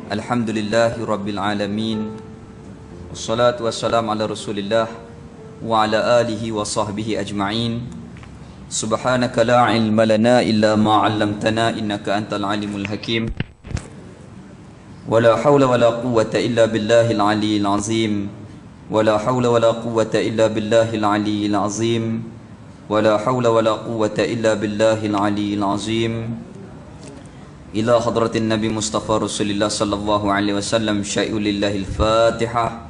Alhamdulillahi Rabbil Alamin. Wassalatu wassalamu ala Rasulillah wa ala alihi wa sahbihi ajma'in. Subhanaka la ilma lana illa ma 'allamtana innaka antal alimul hakim. Wala hawla wala quwwata illa billahil aliyyil azim. Wala hawla wala quwwata illa billahil aliyyil azim. Wala hawla wala quwwata illa billahil aliyyil azim. Ila hadratin Nabi Mustafa Rasulullah sallallahu alaihi wasallam syai'u lillahil Fatihah.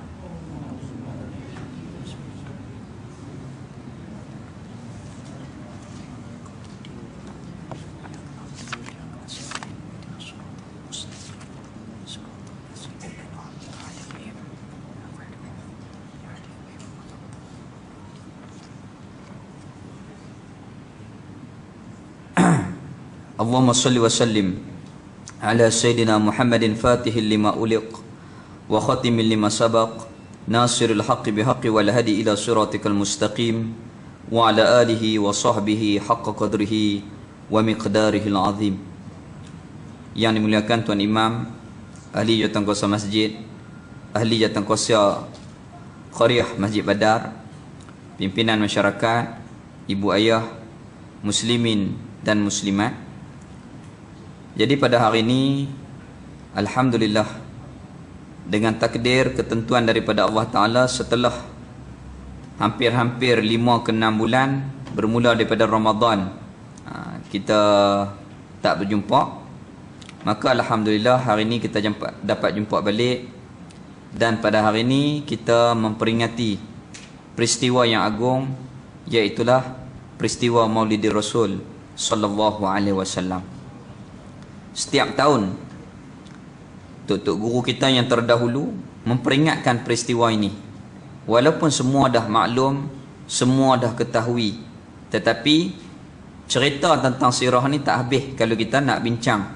Allahumma salli wa sallim ala Sayyidina Muhammadin fatihil lima uliq wa khatimil lima sabaq nasiril haqqi bihaqqi wal hadi ila siratikal mustaqim wa ala alihi wa sahbihi haqqa qadrihi wa miqdarihil azim. Yang dimuliakan Tuan Imam, ahli jawatankuasa masjid, ahli jawatankuasa Qariah Masjid Badar, pimpinan masyarakat, ibu ayah, muslimin dan muslimat. Jadi pada hari ini, alhamdulillah, dengan takdir ketentuan daripada Allah Ta'ala, setelah hampir-hampir 5 ke 6 bulan bermula daripada Ramadan, kita tak berjumpa, maka alhamdulillah hari ini kita dapat jumpa balik. Dan pada hari ini kita memperingati peristiwa yang agung, iaitulah peristiwa Maulidir Rasul sallallahu alaihi wasallam. Setiap tahun tok guru kita yang terdahulu memperingatkan peristiwa ini. Walaupun semua dah maklum, semua dah ketahui, tetapi cerita tentang sirah ni tak habis kalau kita nak bincang.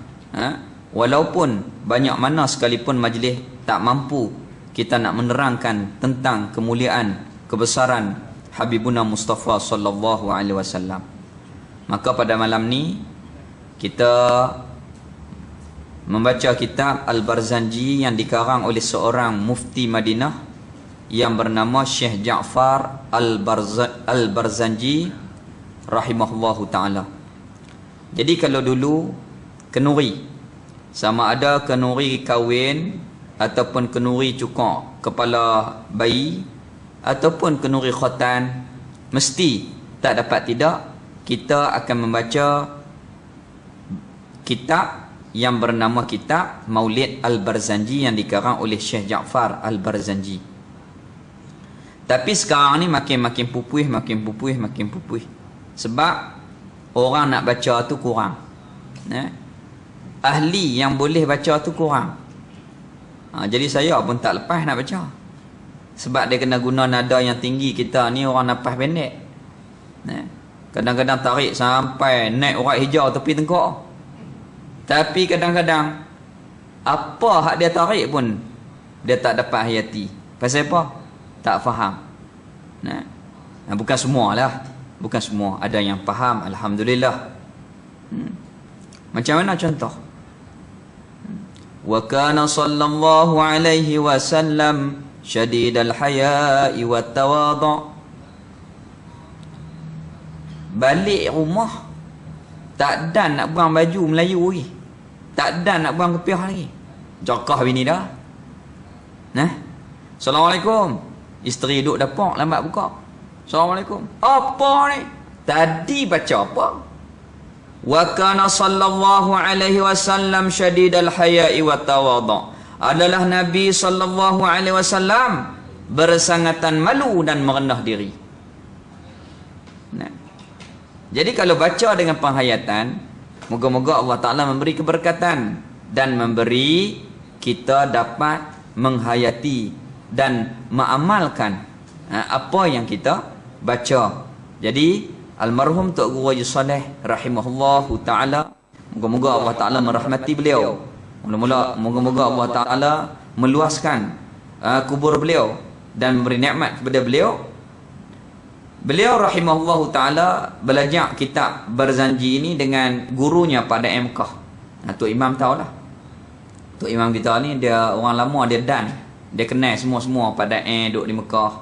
Walaupun banyak mana sekalipun majlis tak mampu kita nak menerangkan tentang kemuliaan, kebesaran Habibuna Mustafa sallallahu alaihi wasallam. Maka pada malam ni kita membaca kitab Al-Barzanji yang dikarang oleh seorang mufti Madinah yang bernama Syekh Ja'far Al-Barzanji rahimahullahu ta'ala. Jadi kalau dulu kenuri, sama ada kenuri kahwin ataupun kenuri cukok kepala bayi ataupun kenuri khotan, mesti tak dapat tidak kita akan membaca kitab yang bernama kitab Maulid Al-Barzanji yang dikarang oleh Syekh Ja'far Al-Barzanji. Tapi sekarang ni makin pupuih. Sebab orang nak baca tu kurang. Ahli yang boleh baca tu kurang. Jadi saya pun tak lepas nak baca. Sebab dia kena guna nada yang tinggi. Kita ni orang nafas pendek. Kadang-kadang tarik sampai naik urat hijau tepi tengkok. Tapi kadang-kadang apa hak dia tarik pun dia tak dapat hayati. Pasal apa? Tak faham. Bukan semualah. Bukan semua. Ada yang faham, alhamdulillah. Macam mana contoh? Wa kana sallallahu alaihi wasallam syadidal haya'i wat tawadhu'. Balik rumah tak dan nak buang baju Melayu lagi. Tak dan nak buang kepiah lagi. Jakah bini dah. Assalamualaikum. Isteri duduk dapur lambat buka. Assalamualaikum. Apa ni? Tadi baca apa? Wa kana sallallahu alaihi wasallam syadidal haya'i wat tawadhu'. Adalah Nabi sallallahu alaihi wasallam bersangatan malu dan merendah diri. Jadi kalau baca dengan penghayatan, moga-moga Allah Ta'ala memberi keberkatan dan memberi kita dapat menghayati dan mengamalkan apa yang kita baca. Jadi almarhum Tok Guru Haji Saleh rahimahullahu ta'ala, moga-moga Allah Ta'ala merahmati beliau. Moga-moga Allah Ta'ala meluaskan kubur beliau dan memberi nikmat kepada beliau. Beliau rahimahullahu ta'ala belajar kitab Barzanji ini dengan gurunya pada MK. Tok Imam tahulah. Tok Imam kita ni dia orang lama, dia dan dia kenal semua-semua pada duduk di Mekah.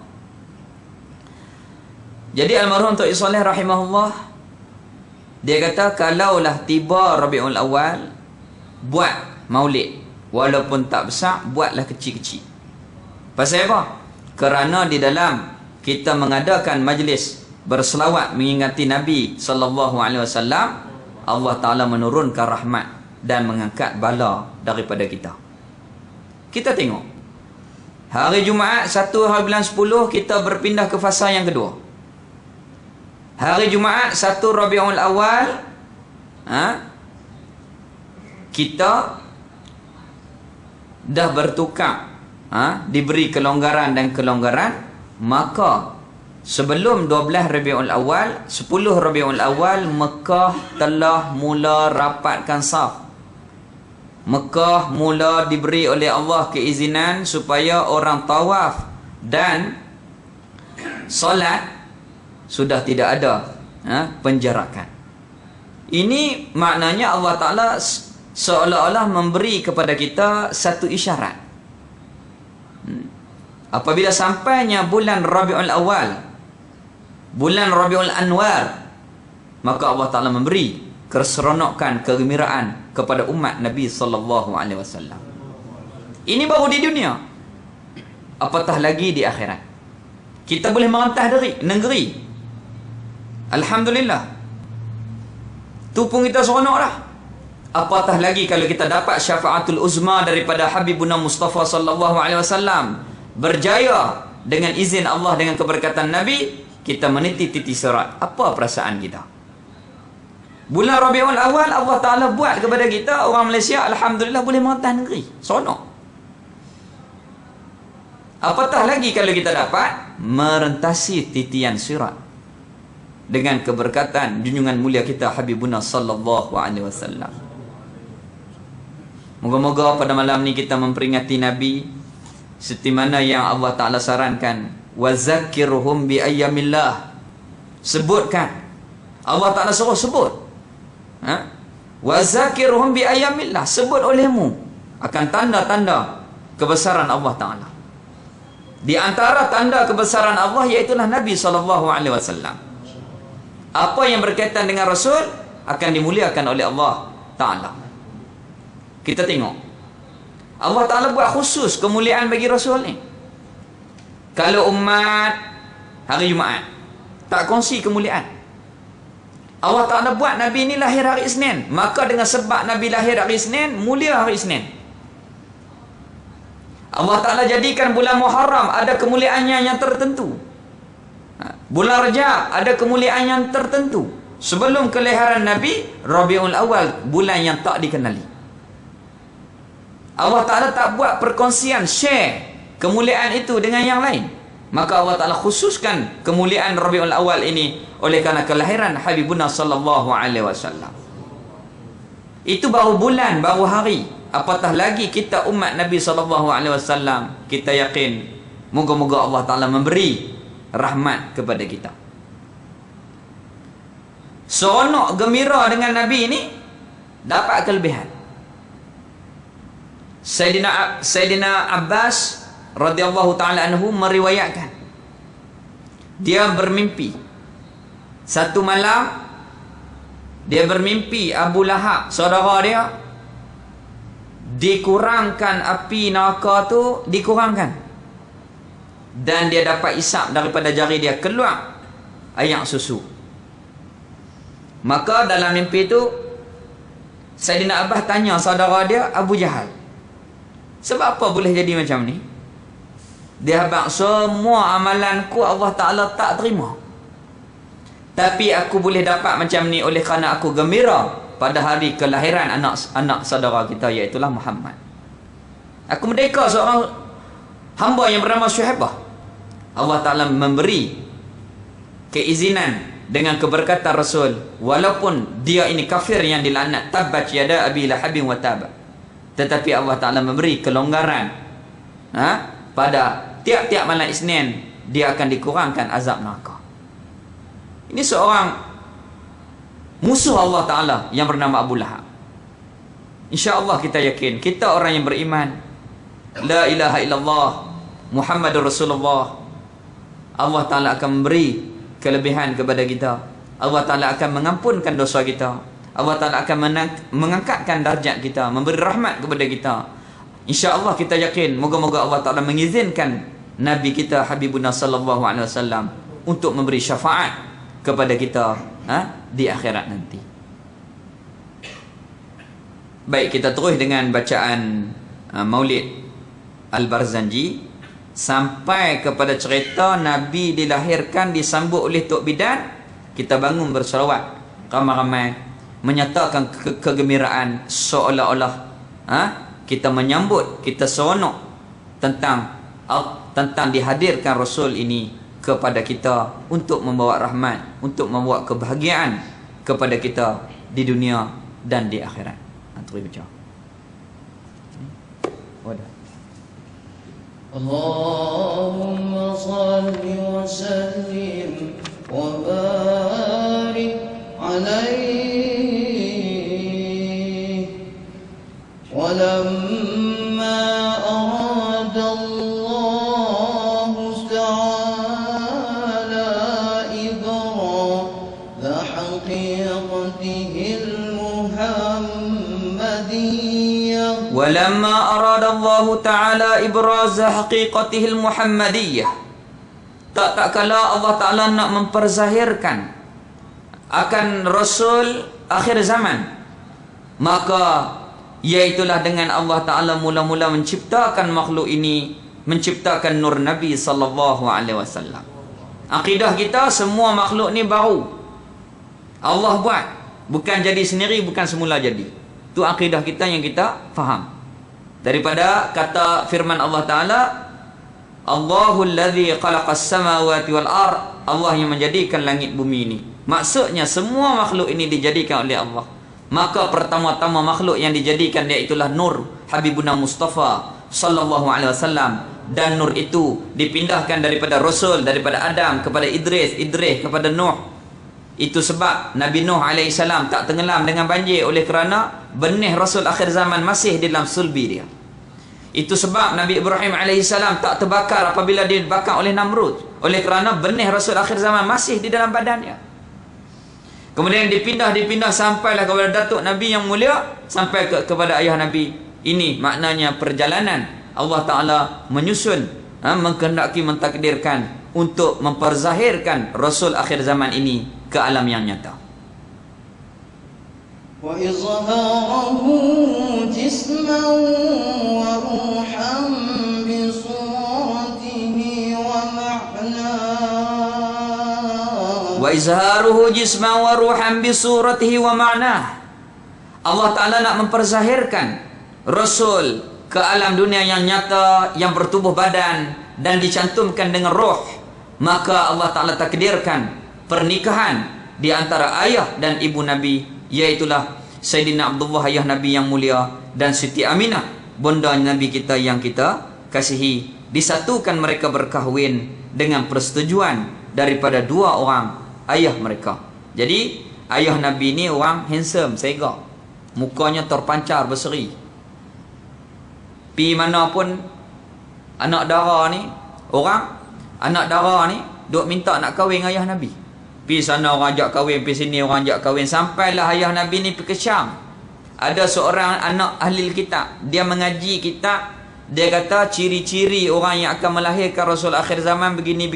Jadi almarhum Tok Soleh rahimahullah, dia kata kalaulah tiba Rabiul Awal, buat maulid walaupun tak besar, buatlah kecil-kecil. Pasal apa? Kerana di dalam kita mengadakan majlis berselawat mengingati Nabi sallallahu alaihi wasallam, Allah Taala menurunkan rahmat dan mengangkat bala daripada kita. Kita tengok hari Jumaat 1 hari bulan 10 kita berpindah ke fasa yang kedua. Hari Jumaat 1 Rabiul Awal, kita dah bertukar, diberi kelonggaran dan kelonggaran. Maka sebelum 12 Rabiul Awal, 10 Rabiul Awal, Mekah telah mula rapatkan saf. Mekah mula diberi oleh Allah keizinan supaya orang tawaf dan solat sudah tidak ada penjarakan. Ini maknanya Allah Ta'ala seolah-olah memberi kepada kita satu isyarat. Apabila sampainya bulan Rabiul Awal, bulan Rabiul Anwar, maka Allah Ta'ala memberi keseronokan, kegembiraan kepada umat Nabi sallallahu alaihi wasallam. Ini baru di dunia, apatah lagi di akhirat. Kita boleh merantah dari negeri. Alhamdulillah. Tu pun kita seronok dah. Apatah lagi kalau kita dapat syafaatul uzma daripada Habibuna Mustafa sallallahu alaihi wasallam, berjaya dengan izin Allah, dengan keberkatan Nabi, kita meniti titi sirat. Apa perasaan kita? Bulan Rabiul Awal Allah Ta'ala buat kepada kita orang Malaysia, alhamdulillah, boleh merantah negeri. Seronok. Apatah lagi kalau kita dapat merentasi titian sirat dengan keberkatan junjungan mulia kita Habibuna sallallahu alaihi wasallam. Moga-moga pada malam ni kita memperingati Nabi seperti mana yang Allah Ta'ala sarankan, wa zakirhum bi ayyamillah. Sebutkan. Allah Ta'ala suruh sebut. Wa zakirhum bi ayyamillah. Sebut olehmu akan tanda-tanda kebesaran Allah Ta'ala. Di antara tanda kebesaran Allah iaitulah Nabi SAW. Apa yang berkaitan dengan Rasul akan dimuliakan oleh Allah Ta'ala. Kita tengok Allah Ta'ala buat khusus kemuliaan bagi Rasul ni. Kalau umat hari Jumaat tak kongsi kemuliaan, Allah Ta'ala buat Nabi ni lahir hari Isnin, maka dengan sebab Nabi lahir hari Isnin, mulia hari Isnin. Allah Ta'ala jadikan bulan Muharram ada kemuliaannya yang tertentu. Bulan Rajab ada kemuliaan yang tertentu. Sebelum kelahiran Nabi, Rabiul Awal bulan yang tak dikenali. Allah Ta'ala tak buat perkongsian, share kemuliaan itu dengan yang lain. Maka Allah Ta'ala khususkan kemuliaan Rabiul Awal ini oleh kerana kelahiran Habibuna sallallahu alaihi wasallam. Itu baru bulan, baru hari. Apatah lagi kita umat Nabi sallallahu alaihi wasallam, kita yakin moga-moga Allah Ta'ala memberi rahmat kepada kita. Seronok gembira dengan Nabi ini dapat kelebihan. Sayyidina Abbas radhiyallahu ta'ala anhu meriwayatkan, dia bermimpi satu malam, dia bermimpi Abu Lahab saudara dia dikurangkan api neraka tu, dikurangkan, dan dia dapat isap daripada jari dia keluar air susu. Maka dalam mimpi tu Sayyidina Abbas tanya saudara dia Abu Jahal, sebab apa boleh jadi macam ni? Dia habaq, semua amalanku Allah Ta'ala tak terima, tapi aku boleh dapat macam ni oleh kerana aku gembira pada hari kelahiran anak saudara kita, iaitulah Muhammad. Aku merdeka seorang hamba yang bernama Syuhaibah. Allah Ta'ala memberi keizinan dengan keberkatan Rasul, walaupun dia ini kafir yang dilaknat, tabbat yada abi lahabin wa tab, tetapi Allah Ta'ala memberi kelonggaran. Pada tiap-tiap malam Isnin dia akan dikurangkan azab neraka. Ini seorang musuh Allah Ta'ala yang bernama Abu Lahab. InsyaAllah kita yakin, kita orang yang beriman, la ilaha illallah Muhammadur Rasulullah, Allah Ta'ala akan memberi kelebihan kepada kita. Allah Ta'ala akan mengampunkan dosa kita. Allah Ta'ala akan mengangkatkan darjat kita, memberi rahmat kepada kita. InsyaAllah kita yakin, moga-moga Allah Ta'ala mengizinkan Nabi kita Habibuna sallallahu alaihi wasallam untuk memberi syafaat kepada kita di akhirat nanti. Baik, kita terus dengan bacaan Maulid Al-Barzanji sampai kepada cerita Nabi dilahirkan disambut oleh Tok Bidan. Kita bangun berselawat ramai-ramai menyatakan kegembiraan, seolah-olah kita menyambut, kita seronok tentang dihadirkan Rasul ini kepada kita untuk membawa rahmat, untuk membawa kebahagiaan kepada kita di dunia dan di akhirat. Terus baca. Wadah. Allahumma salli wa sallim wa barik alaihi wa lamma arada Allah ta'ala ibra haqiqatihi al-muhammadiyah wa lamma arada Allah ta'ala ibraz haqiqatihi al-muhammadiyah, tak kala Allah Ta'ala nak memperzahirkan akan Rasul akhir zaman, maka iaitulah dengan Allah Ta'ala mula-mula menciptakan makhluk ini, menciptakan nur Nabi sallallahu alaihi wasallam. Akidah kita semua makhluk ni baru Allah buat, bukan jadi sendiri, bukan semula jadi. Itu akidah kita yang kita faham daripada kata firman Allah Ta'ala, Allahul ladzi khalaqas samawati wal ard, Allah yang menjadikan langit bumi ini. Maksudnya semua makhluk ini dijadikan oleh Allah. Maka pertama-tama makhluk yang dijadikan iaitulah nur Habibuna Mustafa sallallahu alaihi wasallam, dan nur itu dipindahkan daripada Rasul, daripada Adam kepada Idris, Idris kepada Nuh. Itu sebab Nabi Nuh alaihi salam tak tenggelam dengan banjir oleh kerana benih Rasul akhir zaman masih di dalam sulbi dia. Itu sebab Nabi Ibrahim AS tak terbakar apabila dia dibakar oleh Namrud, oleh kerana benih Rasul akhir zaman masih di dalam badannya. Kemudian dipindah sampailah kepada datuk Nabi yang mulia, sampai kepada ayah Nabi. Ini maknanya perjalanan Allah Ta'ala menyusun, mengkehendaki, mentakdirkan untuk memperzahirkan Rasul akhir zaman ini ke alam yang nyata. وإظهاره جسما وروحا بصورته ومعناه وإظهاره جسما وروحا بصورته ومعناه. Allah Ta'ala nak memperzahirkan Rasul ke alam dunia yang nyata, yang bertubuh badan dan dicantumkan dengan roh. Maka Allah Ta'ala takdirkan pernikahan di antara ayah dan ibu Nabi, iaitulah Sayyidina Abdullah ayah Nabi yang mulia dan Siti Aminah bunda Nabi kita yang kita kasihi. Disatukan mereka berkahwin dengan persetujuan daripada dua orang ayah mereka. Jadi ayah Nabi ni orang handsome, segak, mukanya terpancar berseri. Pi mana pun anak dara ni, orang anak dara ni duk minta nak kahwin ayah Nabi. Pi sana orang ajak kahwin, pi sini orang ajak kahwin, sampailah ayah Nabi ni pergi ke Syam. Ada seorang anak ahli kitab, dia mengaji kitab, dia kata ciri-ciri orang yang akan melahirkan Rasul akhir zaman begini.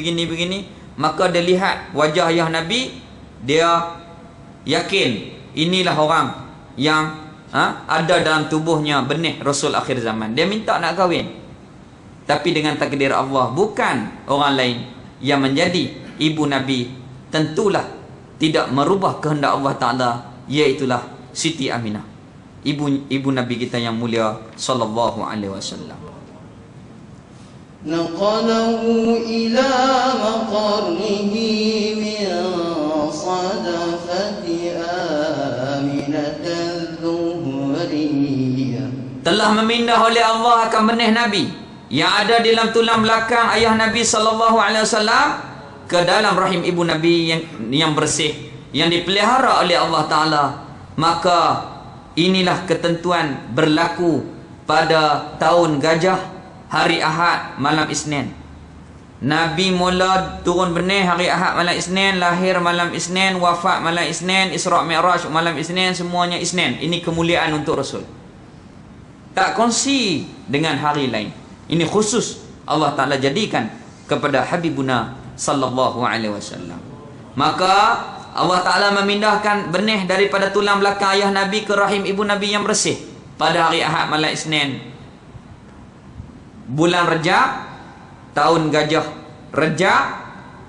Maka dia lihat wajah ayah Nabi, dia yakin inilah orang yang ada dalam tubuhnya benih Rasul akhir zaman. Dia minta nak kahwin, tapi dengan takdir Allah, bukan orang lain yang menjadi ibu Nabi. Tentulah tidak merubah kehendak Allah Ta'ala, iaitulah Siti Aminah, ibu Nabi kita yang mulia sallallahu alaihi wasallam. Naqalahu ila maqarrihi min sadafati Aminatan Zuhriyah. Telah memindah oleh Allah akan benih Nabi yang ada di dalam tulang belakang ayah Nabi sallallahu alaihi wasallam ke dalam rahim ibu Nabi yang bersih, yang dipelihara oleh Allah Ta'ala. Maka inilah ketentuan berlaku pada tahun gajah, hari Ahad malam Isnin. Nabi mula turun benih hari Ahad malam Isnin, lahir malam Isnin, wafat malam Isnin, Isra' Mi'raj malam Isnin, semuanya Isnin. Ini kemuliaan untuk Rasul. Tak kongsi dengan hari lain. Ini khusus Allah Ta'ala jadikan kepada Habibuna sallallahu alaihi wasallam. Maka Allah Ta'ala memindahkan benih daripada tulang belakang ayah Nabi ke rahim ibu Nabi yang bersih pada hari Ahad malam Isnin, bulan Rejab, tahun gajah Rejab,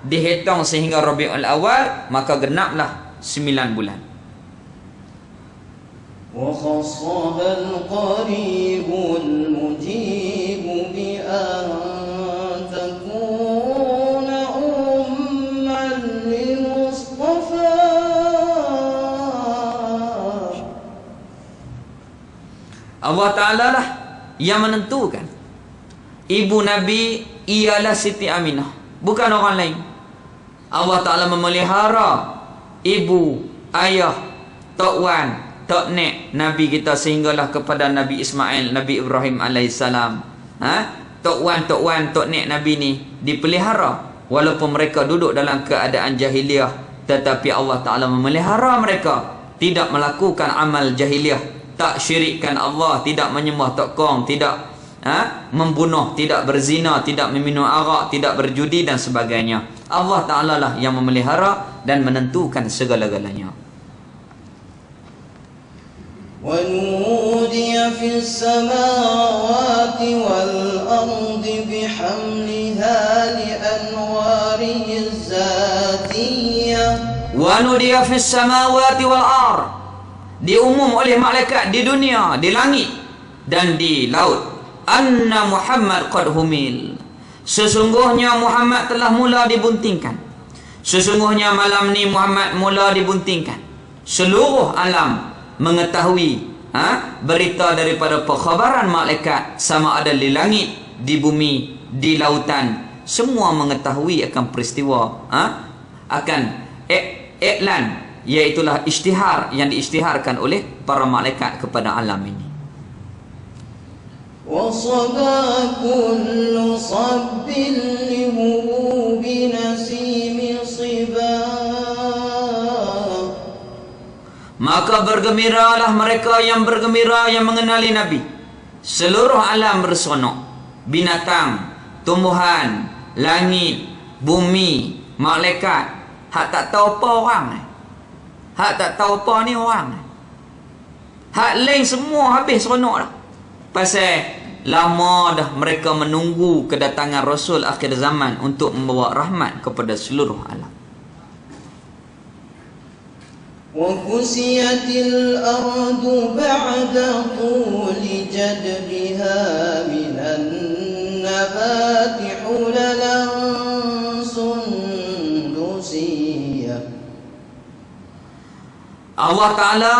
dihitung sehingga Rabiul Awal, maka genaplah 9 bulan. وخصها القريب المجيب بأن تكون أما لمصطفى. Allah Ta'ala lah yang menentukan. Ibu Nabi ialah Siti Aminah, bukan orang lain. Allah Ta'ala memelihara ibu, ayah, tok wan, tok nek Nabi kita sehinggalah kepada Nabi Ismail, Nabi Ibrahim alaihissalam. Tok wan, tok nek Nabi ni dipelihara walaupun mereka duduk dalam keadaan jahiliah, tetapi Allah Ta'ala memelihara mereka, tidak melakukan amal jahiliah, tak syirikkan Allah, tidak menyembah tokong, tidak membunuh, tidak berzina, tidak meminum arak, tidak berjudi dan sebagainya. Allah Ta'ala lah yang memelihara dan menentukan segala-galanya. ونودي في السماوات والأرض بحملها لأنواره الذاتية. ونودي في السماوات والأرض, diumum oleh malaikat di dunia, di langit dan di laut, anna Muhammad qad humil, sesungguhnya Muhammad telah mula dibuntingkan. Sesungguhnya malam ni Muhammad mula dibuntingkan. Seluruh alam mengetahui berita daripada perkhabaran malaikat, sama ada di langit, di bumi, di lautan, semua mengetahui akan peristiwa, akan iklan, iaitulah isytihar yang diisytiharkan oleh para malaikat kepada alam ini. وصبا كل صب لهبوب نسيم صبا. Maka bergembiralah mereka yang bergembira yang mengenali Nabi. Seluruh alam bersonok, binatang, tumbuhan, langit, bumi, malaikat. Hak tak tahu apa orang, hak tak tahu apa ni orang, hak lain semua habis seronok dah. Pasal lama dah mereka menunggu kedatangan Rasul akhir zaman untuk membawa rahmat kepada seluruh alam. وكسيت الأرض بعد طول جدبها من النبات حللا سندسية. Allah Ta'ala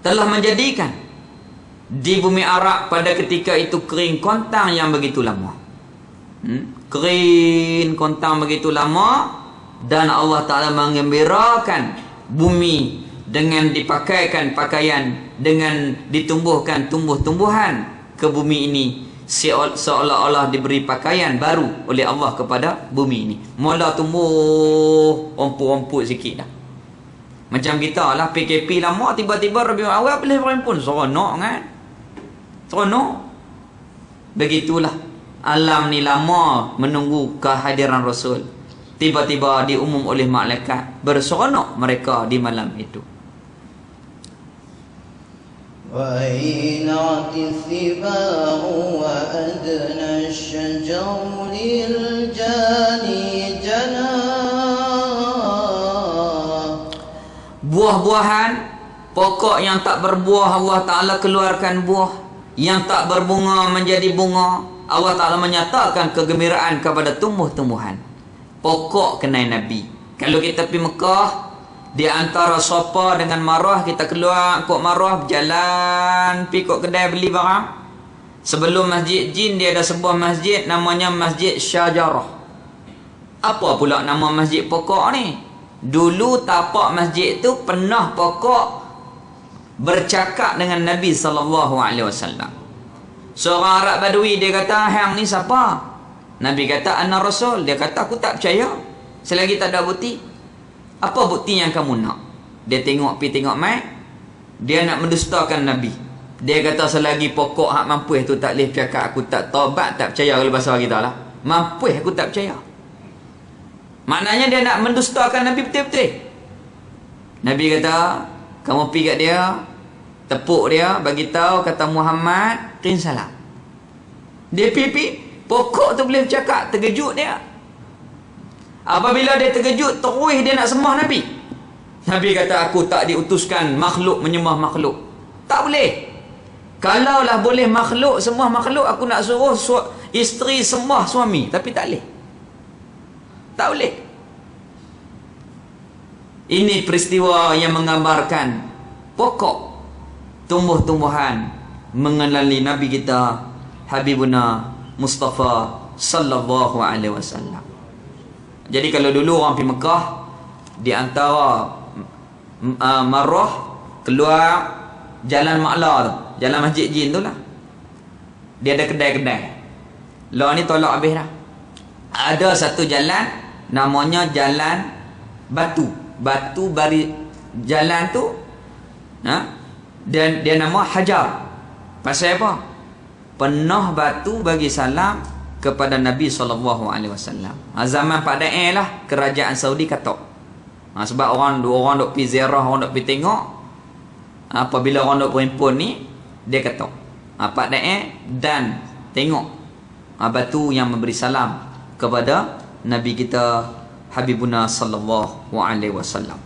telah menjadikan di bumi Arab pada ketika itu kering kontang yang begitu lama. Kering kontang begitu lama, dan Allah Ta'ala menggembirakan bumi dengan dipakaikan pakaian, dengan ditumbuhkan tumbuh-tumbuhan ke bumi ini, seolah-olah diberi pakaian baru oleh Allah kepada bumi ini. Mula tumbuh ompuk-ompuk sikit dah. Macam kita lah PKP lama, tiba-tiba Rabiul Awal boleh berimpun, seronok kan? Seronok. Begitulah alam ni lama menunggu kehadiran Rasul. Tiba-tiba diumum oleh malaikat, berseronok mereka di malam itu. وأينعت الثباء وأدنى الشجر للجاني جناح. Buah-buahan, pokok yang tak berbuah Allah Ta'ala keluarkan buah, yang tak berbunga menjadi bunga. Allah Ta'ala menyatakan kegembiraan kepada tumbuh-tumbuhan. Pokok kenai Nabi. Kalau kita pergi Mekah, di antara Safa dengan Marwah, kita keluar kok Marwah, berjalan pergi kok kedai beli barang. Sebelum Masjid Jin, dia ada sebuah masjid namanya Masjid Syajarah. Apa pula nama masjid pokok ni? Dulu tapak masjid tu pernah pokok bercakap dengan Nabi SAW. Seorang Arab Badui, dia kata, hang ni siapa? Nabi kata, ana Rasul. Dia kata, aku tak percaya selagi tak ada bukti. Apa bukti yang kamu nak? Dia tengok pi tengok mai, dia nak mendustakan Nabi. Dia kata, selagi pokok hak mampu tu tak boleh cakap, aku tak taubat, tak percaya. Kalau bahasa kita lah, mampu aku tak percaya. Maknanya dia nak mendustakan Nabi betul-betul. Nabi kata, kamu pergi kat dia, tepuk dia, bagi tahu kata Muhammad kirim salam. Dia pergi, pokok tu boleh bercakap, terkejut dia. Apabila dia terkejut, terus dia nak sembah Nabi. Nabi kata, aku tak diutuskan makhluk menyembah makhluk. Tak boleh. Kalaulah boleh makhluk sembah makhluk, aku nak suruh isteri sembah suami. Tapi tak boleh. Tak boleh. Ini peristiwa yang menggambarkan pokok tumbuh-tumbuhan mengenali Nabi kita Habibuna Mustafa sallallahu alaihi wasallam. Jadi kalau dulu orang pergi Mekah, di antara Marrah keluar jalan Ma'la tu, jalan Masjid Jin tu lah, dia ada kedai-kedai. Lah ni tolak habis dah. Ada satu jalan namanya Jalan Batu. Batu bari jalan tu, dan dia nama Hajar. Pasal apa? Penuh batu bagi salam kepada Nabi SAW. Zaman Pak Da'i lah, kerajaan Saudi katok. Sebab dua orang duk pergi ziarah, orang duk pergi tengok. Apabila orang duk berhimpun ni, dia katok. Pak Da'i dan tengok batu yang memberi salam kepada Nabi kita Habibuna sallallahu alaihi wasallam.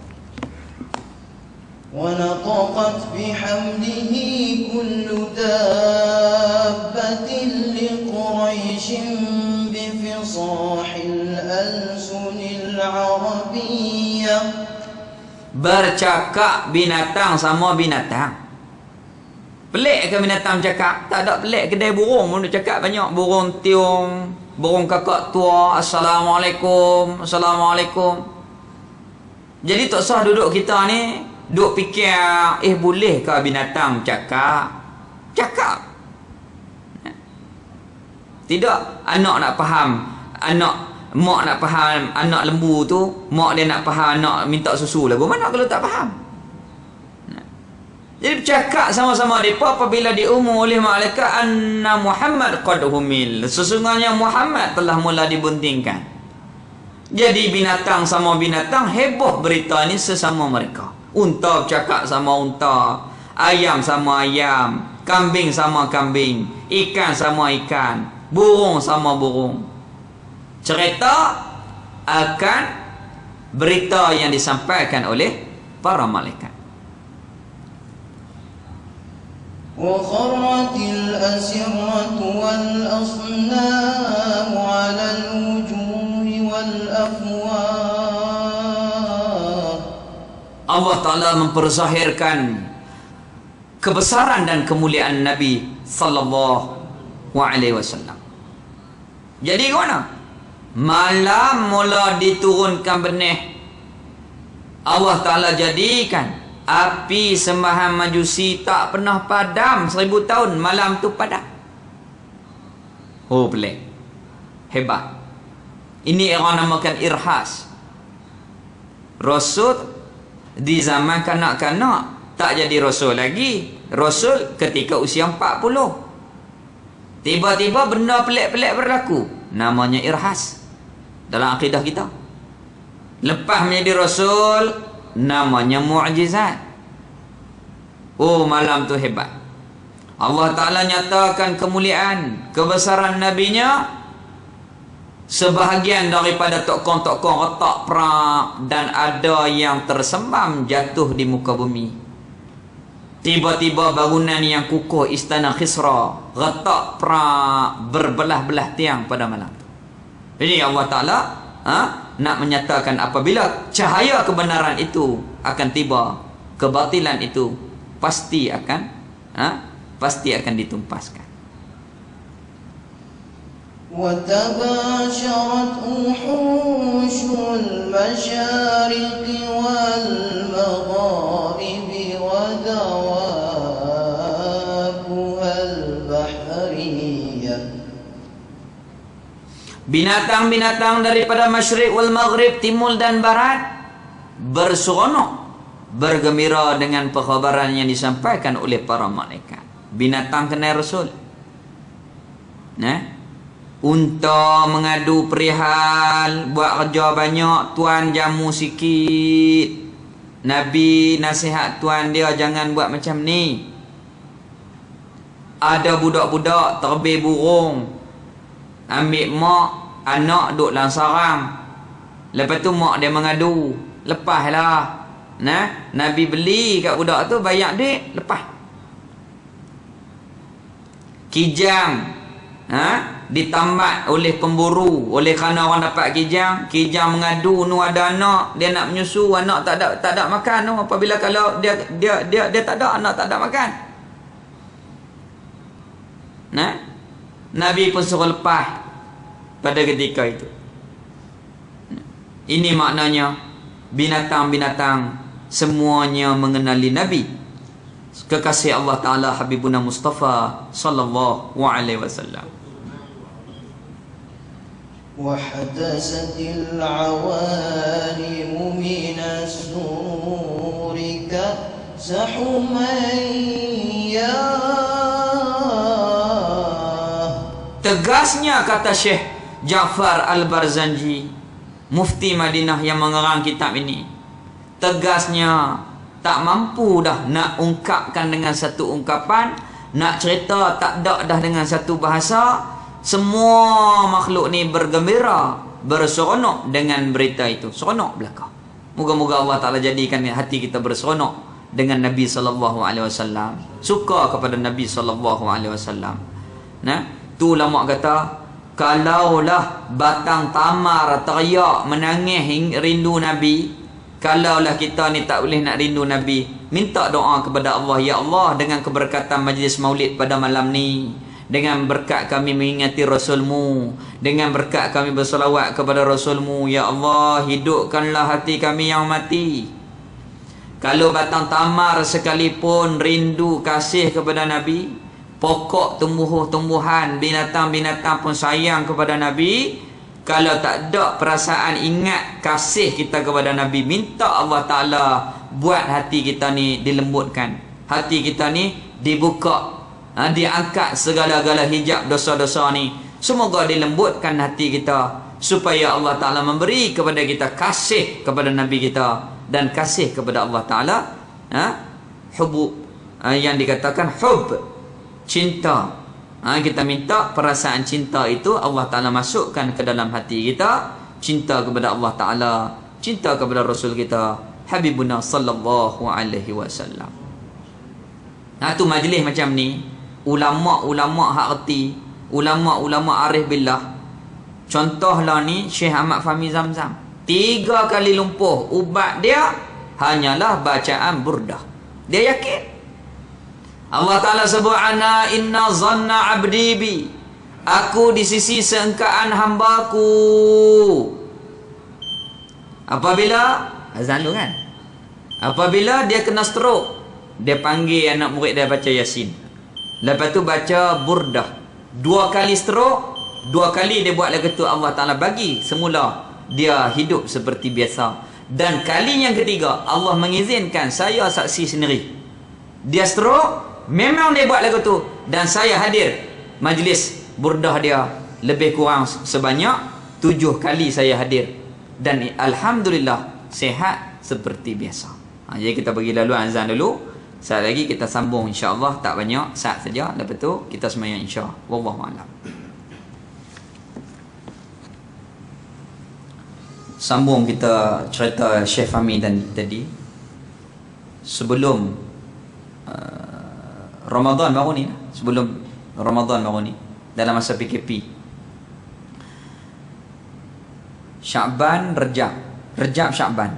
ونطقت بحمده كل دابة لقريش بفصاح الألسن العربية. Bercakap binatang sama binatang. Pelik ke binatang cakap? Tak ada pelik. Kedai burung pun dia cakap banyak. Burung tiung, burung kakak tua, Assalamualaikum, Assalamualaikum. Jadi tak sah duduk kita ni duk fikir, boleh ke binatang cakap? Cakap. Tidak. Anak nak faham, mak nak faham anak lembu tu, mak dia nak faham anak minta susu lagu mana kalau tak faham. Jadi bercakap sama-sama mereka apabila diumum oleh malaikat anna Muhammad qad humil. Sesungguhnya Muhammad telah mula dibuntingkan. Jadi binatang sama binatang heboh berita ni sesama mereka. Unta bercakap sama unta, ayam sama ayam, kambing sama kambing, ikan sama ikan, burung sama burung. Cerita akan berita yang disampaikan oleh para malaikat. وخرت الأسرة والأصنام على الوجوه والأفواه. Allah Ta'ala memperzahirkan kebesaran dan kemuliaan Nabi sallallahu alaihi wasallam. Jadi mana? Malam mula diturunkan benih, Allah Ta'ala jadikan api sembahan majusi tak pernah padam 1000 tahun, malam tu padam. Oh, pelik. Hebat. Ini orang namakan irhas. Rasul di zaman kanak-kanak tak jadi Rasul lagi. Rasul ketika usia 40. Tiba-tiba benda pelik-pelik berlaku. Namanya irhas dalam akidah kita. Lepas menjadi Rasul, namanya mu'jizat. Oh, malam tu hebat. Allah Ta'ala nyatakan kemuliaan, kebesaran Nabi-Nya. Sebahagian daripada tokoh-tokoh retak perak dan ada yang tersembam jatuh di muka bumi. Tiba-tiba bangunan yang kukuh istana Khisra retak perak, berbelah-belah tiang pada malam tu. Jadi Allah Ta'ala nak menyatakan apabila cahaya kebenaran itu akan tiba, kebatilan itu pasti akan ditumpaskan. وتباشرت وحوش المشارق والمغارب ودواب Binatang-binatang daripada masyriq wal maghrib, timur dan barat, berseronok, bergembira dengan perkhabaran yang disampaikan oleh para malaikat. Binatang kenal Rasul. Unta mengadu perihal, buat kerja banyak, tuan jamu sikit. Nabi nasihat tuan dia jangan buat macam ni. Ada budak-budak terbih burung, ambil mak, anak duduk dalam sarang. Lepas tu mak dia mengadu, lepaslah. Nabi beli kat budak tu, bayar duit, lepas. Kijang ditambat oleh pemburu, oleh kerana orang dapat kijang mengadu, nu ada anak, dia nak menyusu, anak tak ada makan. Apabila kalau dia tak ada, anak tak ada makan. Nabi pun suruh lepas pada ketika itu. Ini maknanya binatang-binatang semuanya mengenali Nabi, kekasih Allah Ta'ala, Habibuna Mustafa sallallahu alaihi wasallam. وحدثت العوالم من السرور كزحميا. Tegasnya kata Syekh Ja'far Al-Barzanji, mufti Madinah yang mengarang kitab ini, tegasnya tak mampu dah nak ungkapkan dengan satu ungkapan, nak cerita tak ada dah dengan satu bahasa. Semua makhluk ni bergembira, berseronok dengan berita itu, seronok belaka. Moga-moga Allah Ta'ala jadikan hati kita berseronok dengan Nabi SAW, suka kepada Nabi SAW. Tu ulama kata, kalaulah batang tamar teriak menangis rindu Nabi, kalaulah kita ni tak boleh nak rindu Nabi, minta doa kepada Allah, ya Allah, dengan keberkatan majlis maulid pada malam ni, dengan berkat kami mengingati Rasulmu, dengan berkat kami bersalawat kepada Rasulmu, ya Allah, hidupkanlah hati kami yang mati. Kalau batang tamar sekalipun rindu kasih kepada Nabi, pokok tumbuhan, binatang-binatang pun sayang kepada Nabi, kalau tak ada perasaan ingat kasih kita kepada Nabi, minta Allah Ta'ala buat hati kita ni dilembutkan, hati kita ni dibuka, diangkat segala-gala hijab dosa-dosa ni. Semoga dilembutkan hati kita, supaya Allah Ta'ala memberi kepada kita kasih kepada Nabi kita, dan kasih kepada Allah Ta'ala, hubub, yang dikatakan hub, cinta. Kita minta perasaan cinta itu Allah Ta'ala masukkan ke dalam hati kita, cinta kepada Allah Ta'ala, cinta kepada Rasul kita, Habibuna sallallahu alaihi wasallam. Tu majlis macam ni, ulama-ulama hak reti, ulama-ulama arif billah. Contohlah ni Syekh Ahmad Fahmi Zamzam, 3 kali lumpuh, ubat dia hanyalah bacaan burdah. Dia yakin. Allah Ta'ala sebut, ana inna zanna abdi bi, aku di sisi seengkaan hambaku. Apabila azan dulu kan, apabila dia kena stroke, dia panggil anak murid dia baca Yasin, lepas tu baca burdah. 2 kali stroke, 2 kali dia buat lagu tu, Allah Ta'ala bagi semula dia hidup seperti biasa. Dan kali yang ketiga, Allah mengizinkan, saya saksi sendiri, dia stroke, memang dia buat lagu tu, dan saya hadir majlis burdah dia lebih kurang sebanyak 7 kali saya hadir, dan alhamdulillah sihat seperti biasa. Jadi kita bagi lalu azan dulu, saat lagi kita sambung insya-Allah, tak banyak, saat saja, lepas tu kita sembahyang insya. Wallahu a'lam. Sambung kita cerita Syekh Fahmi tadi. Sebelum Ramadan baru ni, sebelum Ramadan baru ni, dalam masa PKP, Sya'ban, Rejab Sya'ban,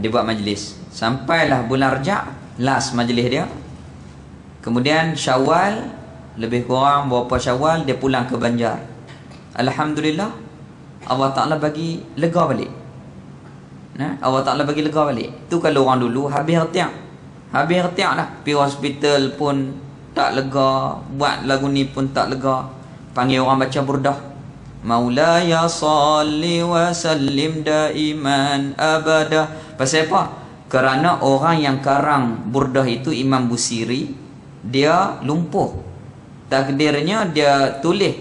dia buat majlis. Sampailah bulan Rejab, last majlis dia. Kemudian Syawal, lebih kurang berapa Syawal, dia pulang ke Banjar. Alhamdulillah, Allah Ta'ala bagi lega balik. Allah Ta'ala bagi lega balik. Tu kalau orang dulu habis retiak lah, pergi hospital pun tak lega, buat lagu ni pun tak lega, panggil orang baca burdah, Maulaya salli wa sallim daiman abada. Pasal apa? Kerana orang yang karang burdah itu Imam Busiri, dia lumpuh. Takdirnya dia tulis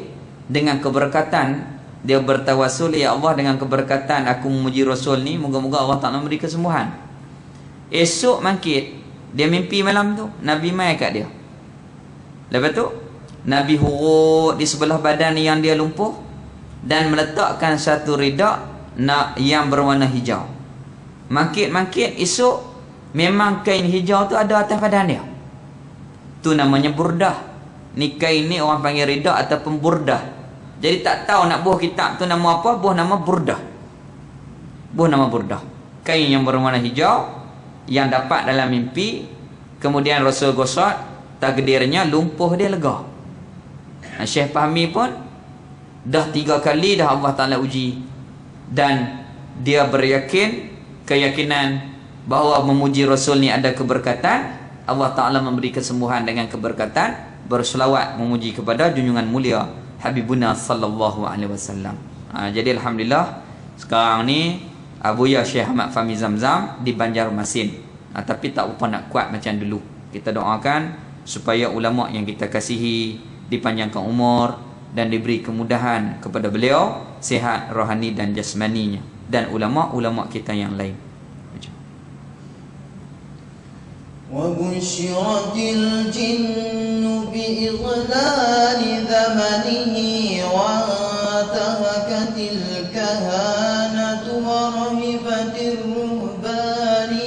dengan keberkatan, dia bertawasul, ya Allah dengan keberkatan aku memuji Rasul ni, moga-moga Allah Ta'ala memberi kesembuhan. Esok bangkit, dia mimpi malam tu Nabi mai kat dia. Lepas tu Nabi hurut di sebelah badan yang dia lumpuh dan meletakkan satu ridak yang berwarna hijau. Mangkit-mangkit esok, memang kain hijau tu ada atas badan dia. Tu namanya burdah. Ni kain ni orang panggil ridak ataupun burdah. Jadi tak tahu nak buah kitab tu nama apa, buah nama burdah. Buah nama burdah. Kain yang berwarna hijau yang dapat dalam mimpi, kemudian Rasul gosok, takdirnya lumpuh dia lega. Syekh Fahmi pun dah 3 kali dah Allah Ta'ala uji, dan dia beryakin, keyakinan bahawa memuji Rasul ni ada keberkatan. Allah Ta'ala memberi kesembuhan dengan keberkatan berselawat memuji kepada junjungan mulia Habibuna sallallahu alaihi wasallam. Jadi alhamdulillah sekarang ni Abuya Syekh Ahmad Fahmi Zamzam di Banjarmasin. Tapi tak upah nak kuat macam dulu. Kita doakan supaya ulama yang kita kasihi dipanjangkan umur dan diberi kemudahan kepada beliau, sihat rohani dan jasmaninya, dan ulama-ulama kita yang lain. وبشرت الجن بإضلال زمنه وانتهكت الكهانة ورهبت الرهبانية.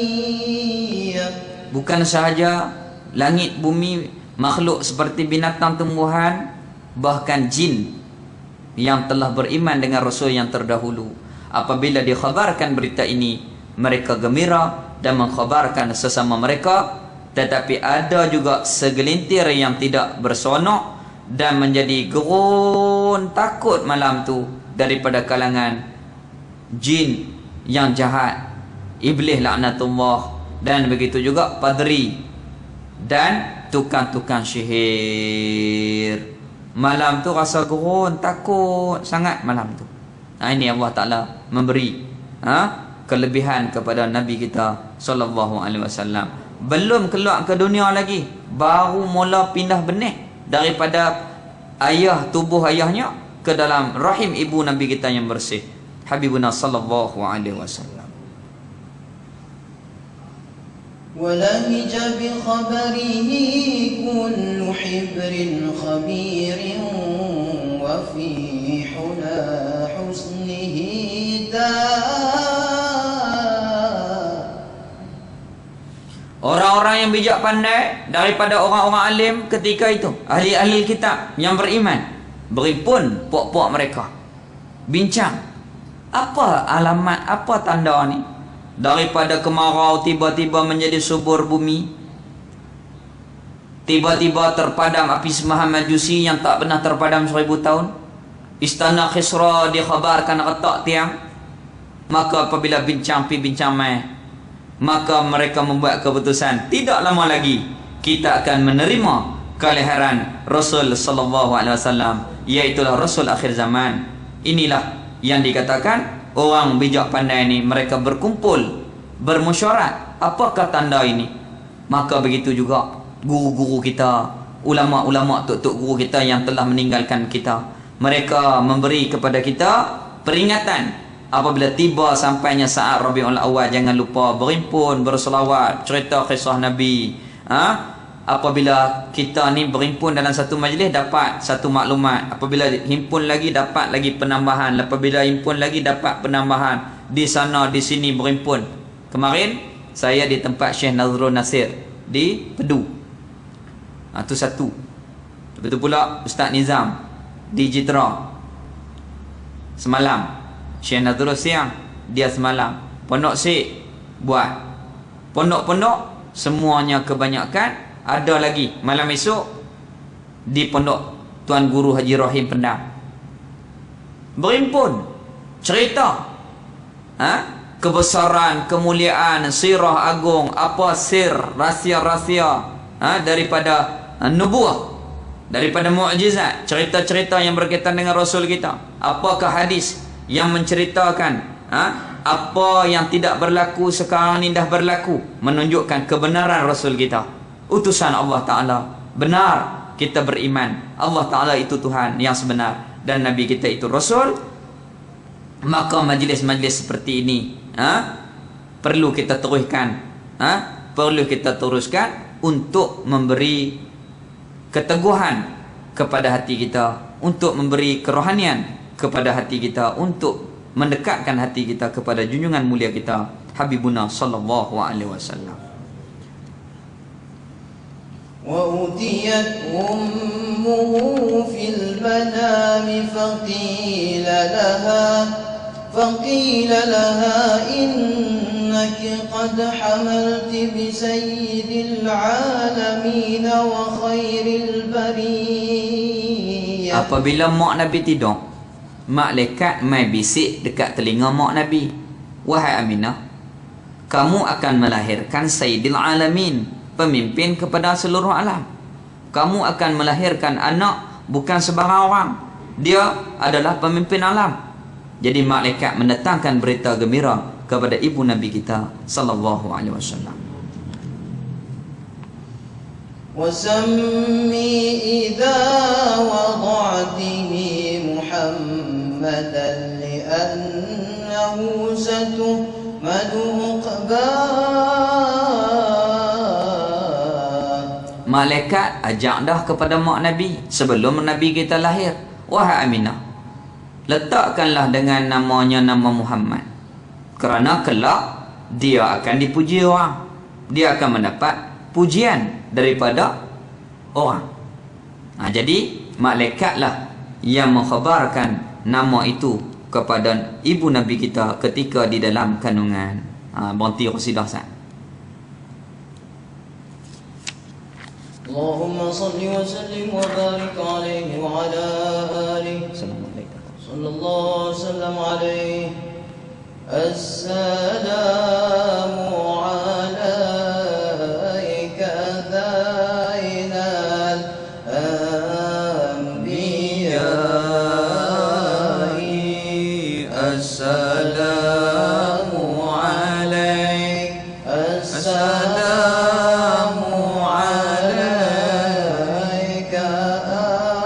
Bukan sahaja langit bumi makhluk seperti binatang tumbuhan, bahkan jin yang telah beriman dengan Rasul yang terdahulu, apabila dikhabarkan berita ini, mereka gembira dan mengkhabarkan sesama mereka. Tetapi ada juga segelintir yang tidak bersonok dan menjadi gerun takut malam tu daripada kalangan jin yang jahat, iblis laknatullah, dan begitu juga padri dan tukang-tukang sihir. Malam tu rasa gerun takut sangat malam tu. Ini Allah Ta'ala memberi kelebihan kepada Nabi kita sallallahu alaihi wasallam. Belum keluar ke dunia lagi, baru mula pindah benih daripada ayah, tubuh ayahnya ke dalam rahim ibu Nabi kita yang bersih, Habibuna sallallahu alaihi wasallam. ولهج بخبره كل حبر خبير وفي حلى حسنه Orang-orang yang bijak pandai daripada orang-orang alim ketika itu, ahli-ahli kitab yang beriman, berhimpun puak-puak mereka, bincang apa alamat, apa tanda ni daripada kemarau tiba-tiba menjadi subur bumi, tiba-tiba terpadam api sembahan Majusi yang tak pernah terpadam 1000 tahun, istana Khisra dikhabarkan retak tiang. Maka apabila bincang pi bincang mai, maka mereka membuat keputusan, tidak lama lagi kita akan menerima kelahiran Rasul sallallahu alaihi wasallam, iaitu Rasul akhir zaman. Inilah yang dikatakan orang bijak pandai ni, mereka berkumpul, bermusyawarah, apakah tanda ini? Maka begitu juga guru-guru kita, ulama-ulama, tok-tok guru kita yang telah meninggalkan kita, mereka memberi kepada kita peringatan. Apabila tiba sampainya saat Rabiul Awal, jangan lupa berhimpun, berselawat, cerita kisah Nabi. Apabila kita ni berhimpun dalam satu majlis, dapat satu maklumat. Apabila himpun lagi, dapat lagi penambahan. Apabila himpun lagi, dapat penambahan. Di sana, di sini berhimpun. Kemarin saya di tempat Syekh Nazrul Nasir di Pedu. Itu satu. Betul pula Ustaz Nizam di Jitra semalam. Syekh Nazrul siang, dia semalam. Pondok Syekh buat. Pondok-pondok semuanya kebanyakan ada lagi malam esok di pondok Tuan Guru Haji Rahim Pendam. Berhimpun cerita kebesaran, kemuliaan, sirah agung, apa sir, rahsia-rahsia daripada nubuah daripada mukjizat, cerita-cerita yang berkaitan dengan Rasul kita. Apakah hadis yang menceritakan apa yang tidak berlaku sekarang ni dah berlaku, menunjukkan kebenaran Rasul kita, utusan Allah Ta'ala. Benar, kita beriman Allah Ta'ala itu Tuhan yang sebenar dan Nabi kita itu Rasul. Maka majlis-majlis seperti ini perlu kita teruskan, perlu kita teruskan untuk memberi keteguhan kepada hati kita, untuk memberi kerohanian kepada hati kita, untuk mendekatkan hati kita kepada junjungan mulia kita Habibuna sallallahu alaihi wasallam. Wa utiyat ummuhu fil manami فقيل لها إنك قد حملت بسيد العالمين وخير البرية. Apabila mak Nabi tidur, malaikat mai bisik dekat telinga mak Nabi, wahai Aminah, kamu akan melahirkan Sayyidil Alamin, pemimpin kepada seluruh alam. Kamu akan melahirkan anak bukan sebarang orang, dia adalah pemimpin alam. Jadi malaikat mendatangkan berita gembira kepada ibu Nabi kita sallallahu alaihi wasallam. Wasammi idza wada'tihi Muhammadan li'annahu satuhmadu uqbah. Malaikat ajak dah kepada mak Nabi sebelum Nabi kita lahir, wahai Aminah, letakkanlah dengan namanya nama Muhammad, kerana kelak dia akan dipuji orang, dia akan mendapat pujian daripada orang. Jadi malaikatlah yang mengkhabarkan nama itu kepada ibu Nabi kita ketika di dalam kandungan. Berhenti qasidah sah. Allahumma salli wa sallim wa barik alaihi wa ala alihi sallallahu sallam alaihi. Assalamu alaika zainal anbiya'i. Assalamu alaika, assalamu alaika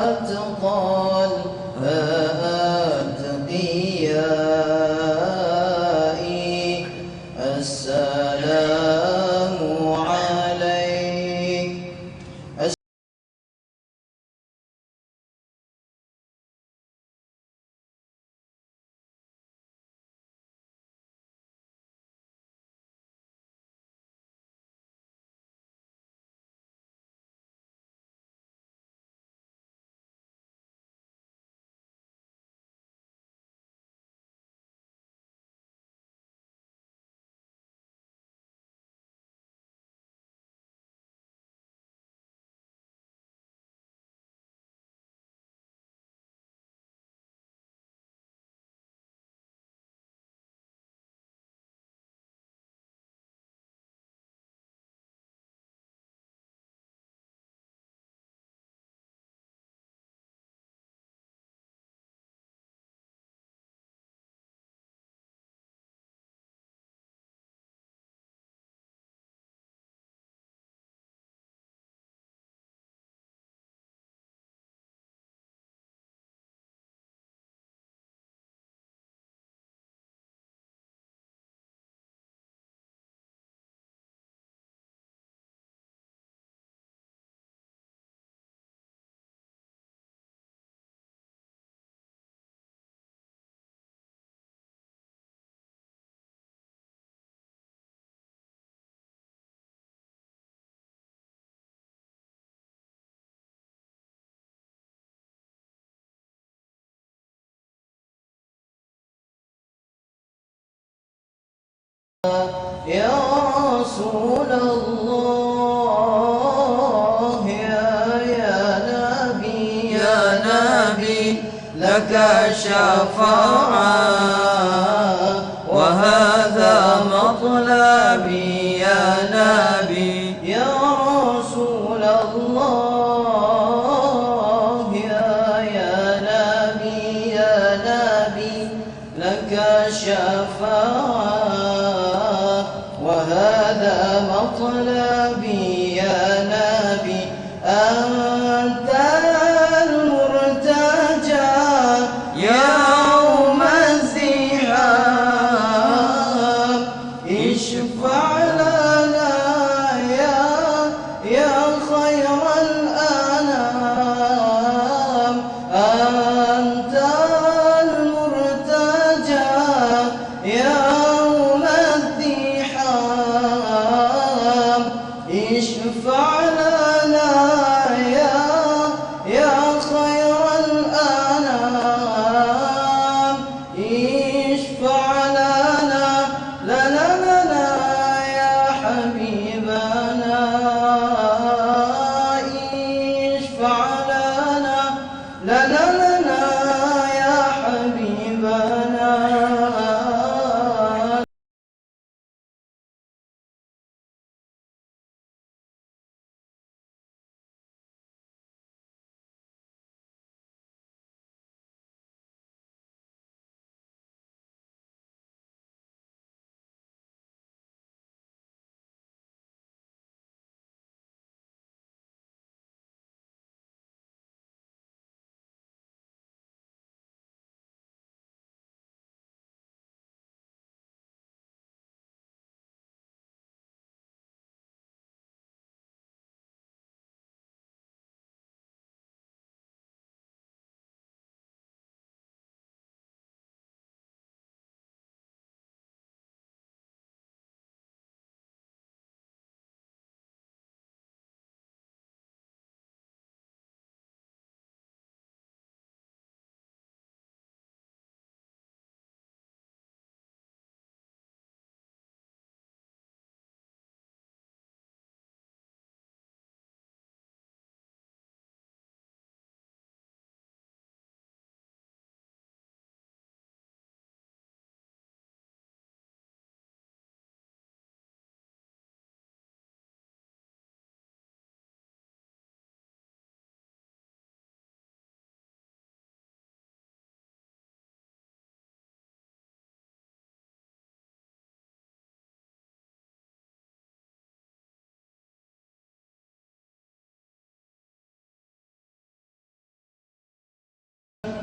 atqal Ya Rasulullah, ya Nabi, laka syafa'ah wa hadha matlabi ya Nabi. Ya Rasulullah, مطلبي يا نبي أنت المرتجى يوم الزحام اشفع لنا يا خير الأنام أنت المرتجى يوم الزحام اشفع لنا يا خير الأنام اشفع لنا يا حبيبنا اشفع لنا يا حبيبنا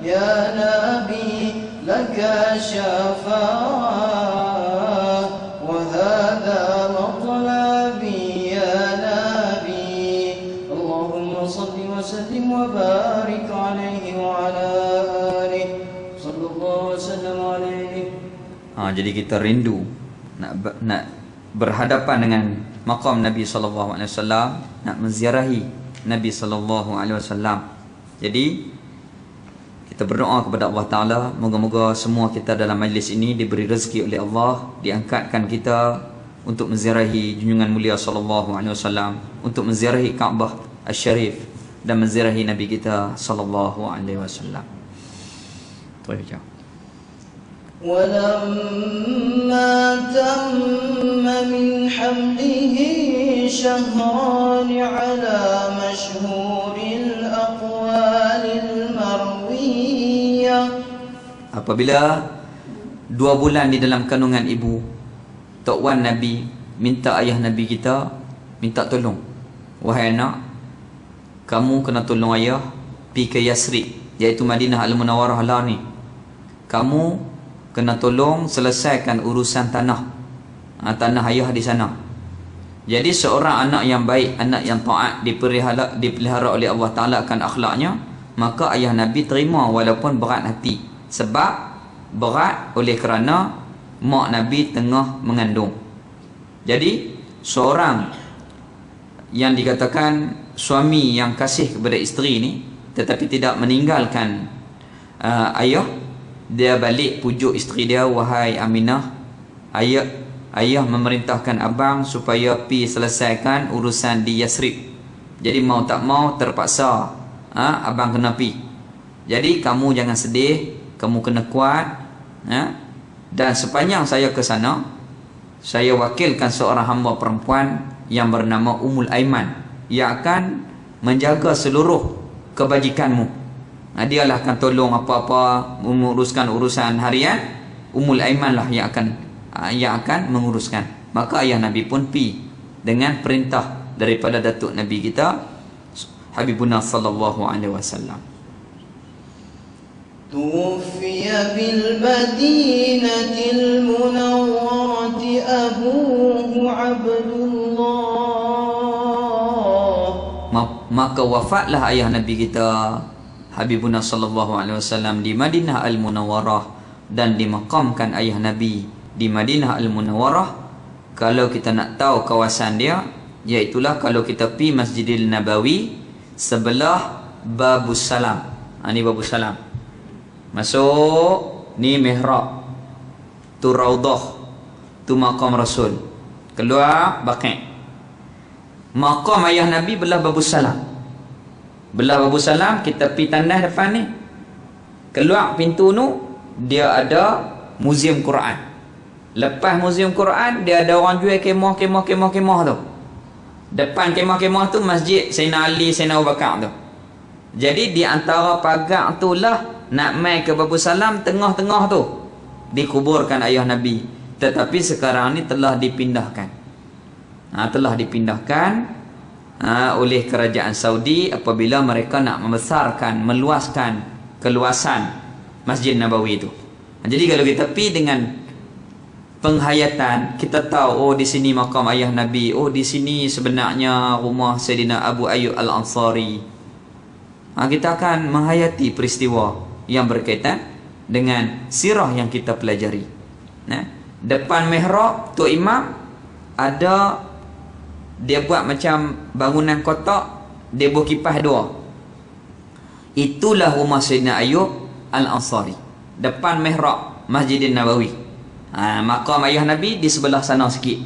يا نبي لك شفاعة وهذا مطلبي يا نبي اللهم صل وسلم وبارك عليه وعلى آله صلى الله وسلم عليه. Jadi kita rindu nak berhadapan dengan maqam Nabi sallallahu alaihi wasallam, nak menziarahi Nabi sallallahu alaihi wasallam. Jadi kita berdoa kepada Allah Ta'ala, moga-moga semua kita dalam majlis ini diberi rezeki oleh Allah, diangkatkan kita untuk menziarahi junjungan mulia sallallahu alaihi wasallam, untuk menziarahi Kaabah Asy-Syarif dan menziarahi Nabi kita sallallahu alaihi wasallam. Baik. ولما تم من حمله شهران على مشهور الأقوال المروية. Apabila 2 bulan di dalam kandungan ibu, Tok Wan Nabi minta ayah Nabi kita minta tolong, wahai anak, kamu kena tolong ayah pergi ke Yasrib, iaitu Madinah Al-Munawwarah lah ni. Kamu kena tolong selesaikan urusan tanah ayah di sana. Jadi seorang anak yang baik, anak yang taat, dipelihara oleh Allah Ta'ala akan akhlaknya, maka ayah Nabi terima walaupun berat hati. Sebab berat oleh kerana mak Nabi tengah mengandung. Jadi seorang yang dikatakan suami yang kasih kepada isteri ni, tetapi tidak meninggalkan ayah, dia balik pujuk isteri dia, wahai Aminah, ayah memerintahkan abang supaya pi selesaikan urusan di Yasrib. Jadi mau tak mau terpaksa abang kena pi. Jadi kamu jangan sedih, kamu kena kuat. Dan sepanjang saya ke sana, saya wakilkan seorang hamba perempuan yang bernama Ummul Aiman, yang akan menjaga seluruh kebajikanmu. Dialah akan tolong apa-apa menguruskan urusan harian. Ummul Aiman lah yang akan menguruskan. Maka ayah Nabi pun pi dengan perintah daripada datuk Nabi kita Habibuna sallallahu alaihi wasallam. توفي بالمدينة المنورة أبوه عبد الله. Maka wafatlah ayah Nabi kita Habibuna sallallahu alaihi wasallam di Madinah Al-Munawwarah, dan dimaqamkan ayah Nabi di Madinah Al-Munawwarah. Kalau kita nak tahu kawasan dia, iaitulah kalau kita pi Masjidil Nabawi sebelah Babus Salam. Ni Babus Salam. Masuk ni mihrab, tu raudhah, tu maqam Rasul. Keluar Baqi'. Maqam ayah Nabi belah Babus Salam. Belah Babus Salam kita pi tandas depan ni. Keluar pintu tu dia ada muzium Quran. Lepas muzium Quran dia ada orang jual kemah tu. Depan kemah-kemah tu masjid Sayyidina Ali, Sayyidina Abu Bakar tu. Jadi di antara pagar tu lah nak mai ke Babus Salam, tengah-tengah tu dikuburkan ayah Nabi. Tetapi sekarang ni telah dipindahkan. Telah dipindahkan oleh kerajaan Saudi apabila mereka nak membesarkan, meluaskan keluasan Masjid Nabawi itu. Jadi kalau kita pi dengan penghayatan, kita tahu di sini makam ayah Nabi, di sini sebenarnya rumah Sayyidina Abu Ayyub Al-Ansari. Kita akan menghayati peristiwa yang berkaitan dengan sirah yang kita pelajari. Depan mihrab tu imam ada, dia buat macam bangunan kotak, dia buat kipas dua. Itulah rumah Sayyidina Ayyub Al-Ansari, depan mihrab Masjidin Nabawi. Maqam ayah Nabi di sebelah sana sikit.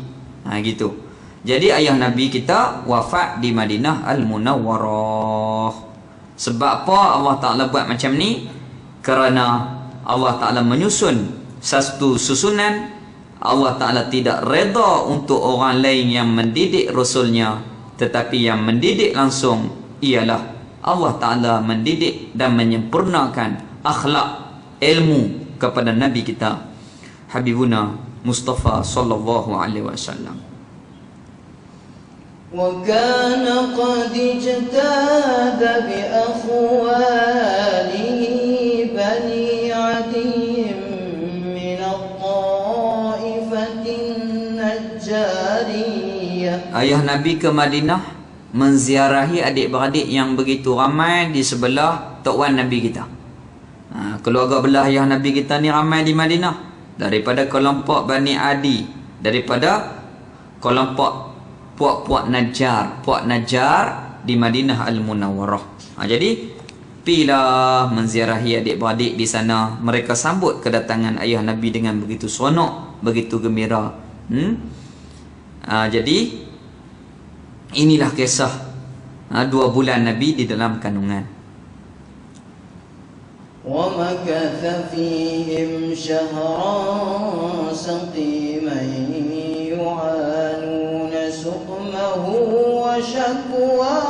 Gitu. Jadi ayah Nabi kita wafat di Madinah Al-Munawwarah. Sebab apa Allah Ta'ala buat macam ni? Kerana Allah Ta'ala menyusun satu susunan. Allah Ta'ala tidak reda untuk orang lain yang mendidik Rasulnya, tetapi yang mendidik langsung ialah Allah Ta'ala mendidik dan menyempurnakan akhlak, ilmu kepada Nabi kita Habibuna Mustafa sallallahu alaihi wasallam. وكان قد اجتاد بأخواله بني عدي من الطائفة النجارية. Ayah Nabi ke Madinah menziarahi adik-beradik yang begitu ramai di sebelah Tok Wan Nabi kita. Keluarga belah ayah Nabi kita ni ramai di Madinah, daripada kelompok Bani Adi, daripada kelompok puak-puak Najjar, puak Najjar di Madinah Al-Munawwarah. Jadi pilah menziarahi adik-beradik di sana. Mereka sambut kedatangan ayah Nabi dengan begitu seronok, begitu gembira. Jadi inilah kisah 2 bulan Nabi di dalam kandungan. ومكث فيهم شهرا سقيما يعانون سقمه وشكواه.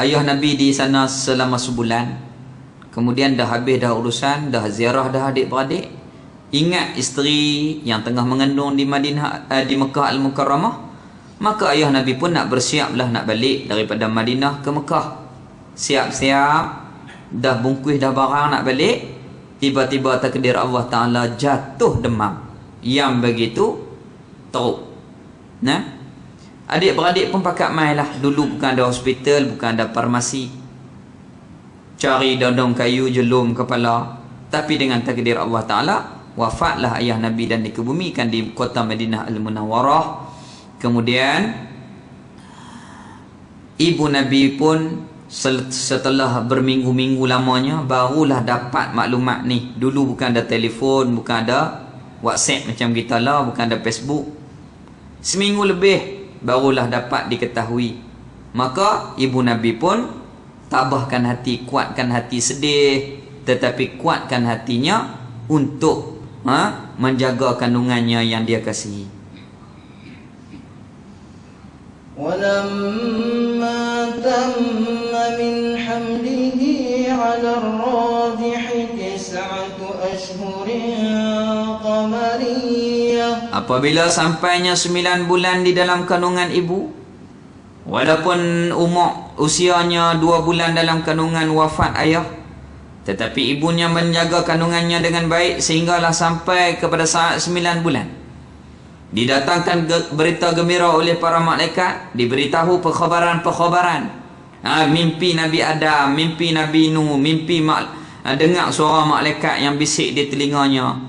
Ayah Nabi di sana selama sebulan. Kemudian dah habis dah urusan, dah ziarah dah adik-beradik. Ingat isteri yang tengah mengandung di Madinah, di Mekah Al-Mukarramah. Maka ayah Nabi pun nak bersiap lah nak balik daripada Madinah ke Mekah. Siap-siap, dah bungkus dah barang nak balik. Tiba-tiba takdir Allah Ta'ala jatuh demam yang begitu teruk. Adik-beradik pun pakat main lah. Dulu bukan ada hospital, bukan ada farmasi. Cari dondong kayu, jelum kepala. Tapi dengan takdir Allah Ta'ala, wafatlah ayah Nabi dan dikebumikan di kota Madinah Al-Munawwarah. Kemudian ibu Nabi pun setelah berminggu-minggu lamanya barulah dapat maklumat ni. Dulu bukan ada telefon, bukan ada WhatsApp macam kita lah, bukan ada Facebook. Seminggu lebih barulah dapat diketahui. Maka ibu Nabi pun tabahkan hati, kuatkan hati sedih, tetapi kuatkan hatinya untuk menjaga kandungannya yang dia kasihi. ولما تم من حمله على الراجح 9 أشهر قمرية Apabila sampainya 9 bulan di dalam kandungan ibu, walaupun usianya 2 bulan dalam kandungan wafat ayah, tetapi ibunya menjaga kandungannya dengan baik sehinggalah sampai kepada saat 9 bulan. Didatangkan berita gembira oleh para malaikat, diberitahu perkhabaran-perkhabaran. Mimpi Nabi Adam, mimpi Nabi Nuh, dengar suara malaikat yang bisik di telinganya.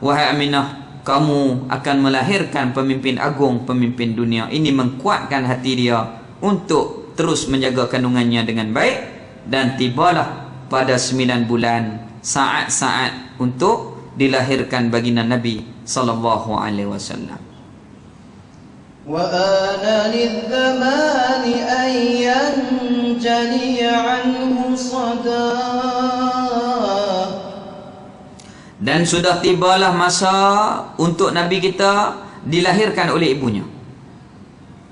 Wahai Aminah, kamu akan melahirkan pemimpin agung, pemimpin dunia. Ini menguatkan hati dia untuk terus menjaga kandungannya dengan baik. Dan tibalah pada 9 bulan saat-saat untuk dilahirkan baginda Nabi sallallahu alaihi wasallam. Wa ana lidh-zaman an yanjali anhu sadah. Dan sudah tibalah masa untuk Nabi kita dilahirkan oleh ibunya.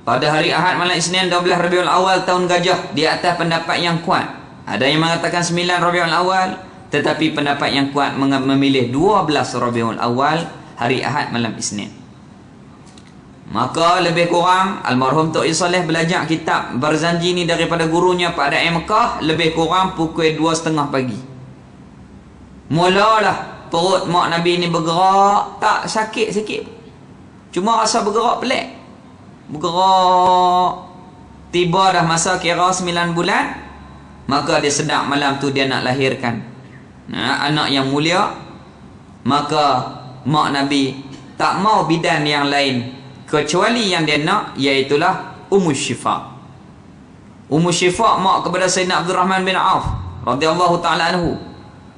Pada hari Ahad malam Isnin 12 Rabiul Awal tahun Gajah, di atas pendapat yang kuat. Ada yang mengatakan 9 Rabiul Awal, tetapi pendapat yang kuat memilih 12 Rabiul Awal, hari Ahad malam Isnin. Maka lebih kurang almarhum Tok Isaleh belajar kitab Barzanji ni daripada gurunya Pak Da'i Mekah lebih kurang pukul 2:30 pagi. Mulalah perut mak Nabi ni bergerak, tak sakit sikit, cuma rasa bergerak pelik. Bergerak. Tiba dah masa kira 9 bulan, maka dia sedar malam tu dia nak lahirkan anak yang mulia. Maka mak Nabi tak mau bidan yang lain kecuali yang dia nak, iaitulah Ummu Syifa. Ummu Syifa mak kepada Sayyidina Abdul Rahman bin Auf radhiyallahu taala anhu.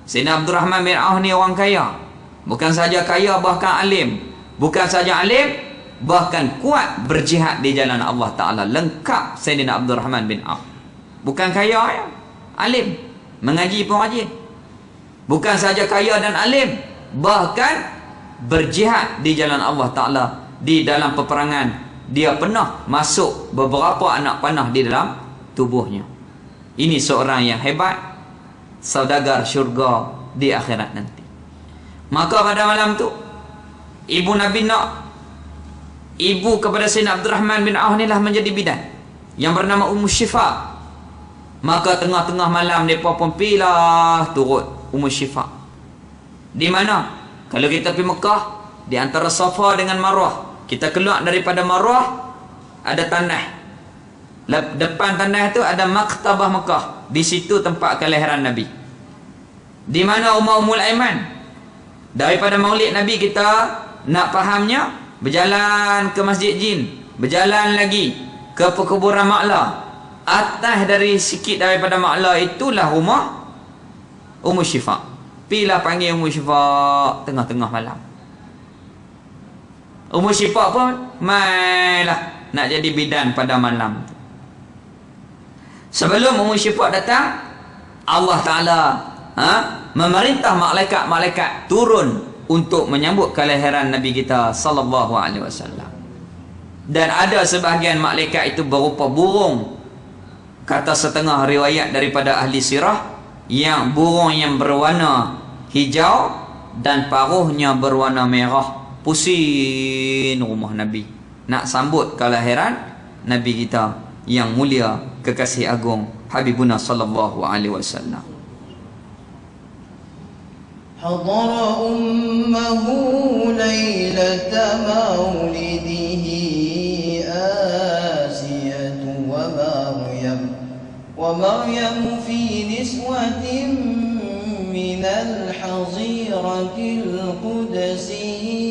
Sayyidina Abdul Rahman bin Auf ni orang kaya. Bukan saja kaya, bahkan alim. Bukan saja alim, bahkan kuat berjihad di jalan Allah Ta'ala. Lengkap Sayyidina Abdul Rahman bin Auf. Bukan kaya ya, alim, mengaji pun rajin. Bukan saja kaya dan alim, bahkan berjihad di jalan Allah Ta'ala. Di dalam peperangan, dia pernah masuk beberapa anak panah di dalam tubuhnya. Ini seorang yang hebat, saudagar syurga di akhirat nanti. Maka pada malam tu, ibu Nabi nak, ibu kepada Sayyidina Abdul Rahman bin Auf inilah menjadi bidan yang bernama Ummu Syifa. Maka tengah-tengah malam mereka pun pilah turut Ummu Syifa. Di mana? Kalau kita pergi Mekah, di antara Safa dengan Marwah, kita keluar daripada Marwah, ada tanah. Depan tanah itu ada Maktabah Mekah. Di situ tempat kelahiran Nabi. Di mana Ummul Aiman? Daripada Maulid Nabi kita nak fahamnya, berjalan ke Masjid Jin, berjalan lagi ke perkuburan Ma'la. Atas dari sikit daripada Ma'la itulah rumah Ummu Syifa. Pilah panggil Ummu Syifa tengah-tengah malam. Ummu Syifa pun mailah nak jadi bidan pada malam tu. Sebelum Ummu Syifa datang, Allah Ta'ala memerintah malaikat-malaikat turun untuk menyambut kelahiran Nabi kita sallallahu alaihi wasallam. Dan ada sebahagian malaikat itu berupa burung. Kata setengah riwayat daripada ahli sirah, yang burung yang berwarna hijau dan paruhnya berwarna merah. Pusing rumah Nabi nak sambut kelahiran Nabi kita yang mulia, kekasih agung Habibuna sallallahu alaihi wasallam. Hadara ummuhu lailata maulidihi Asiyatu wa Maryam fi niswatin minal haziratil qudsiyah.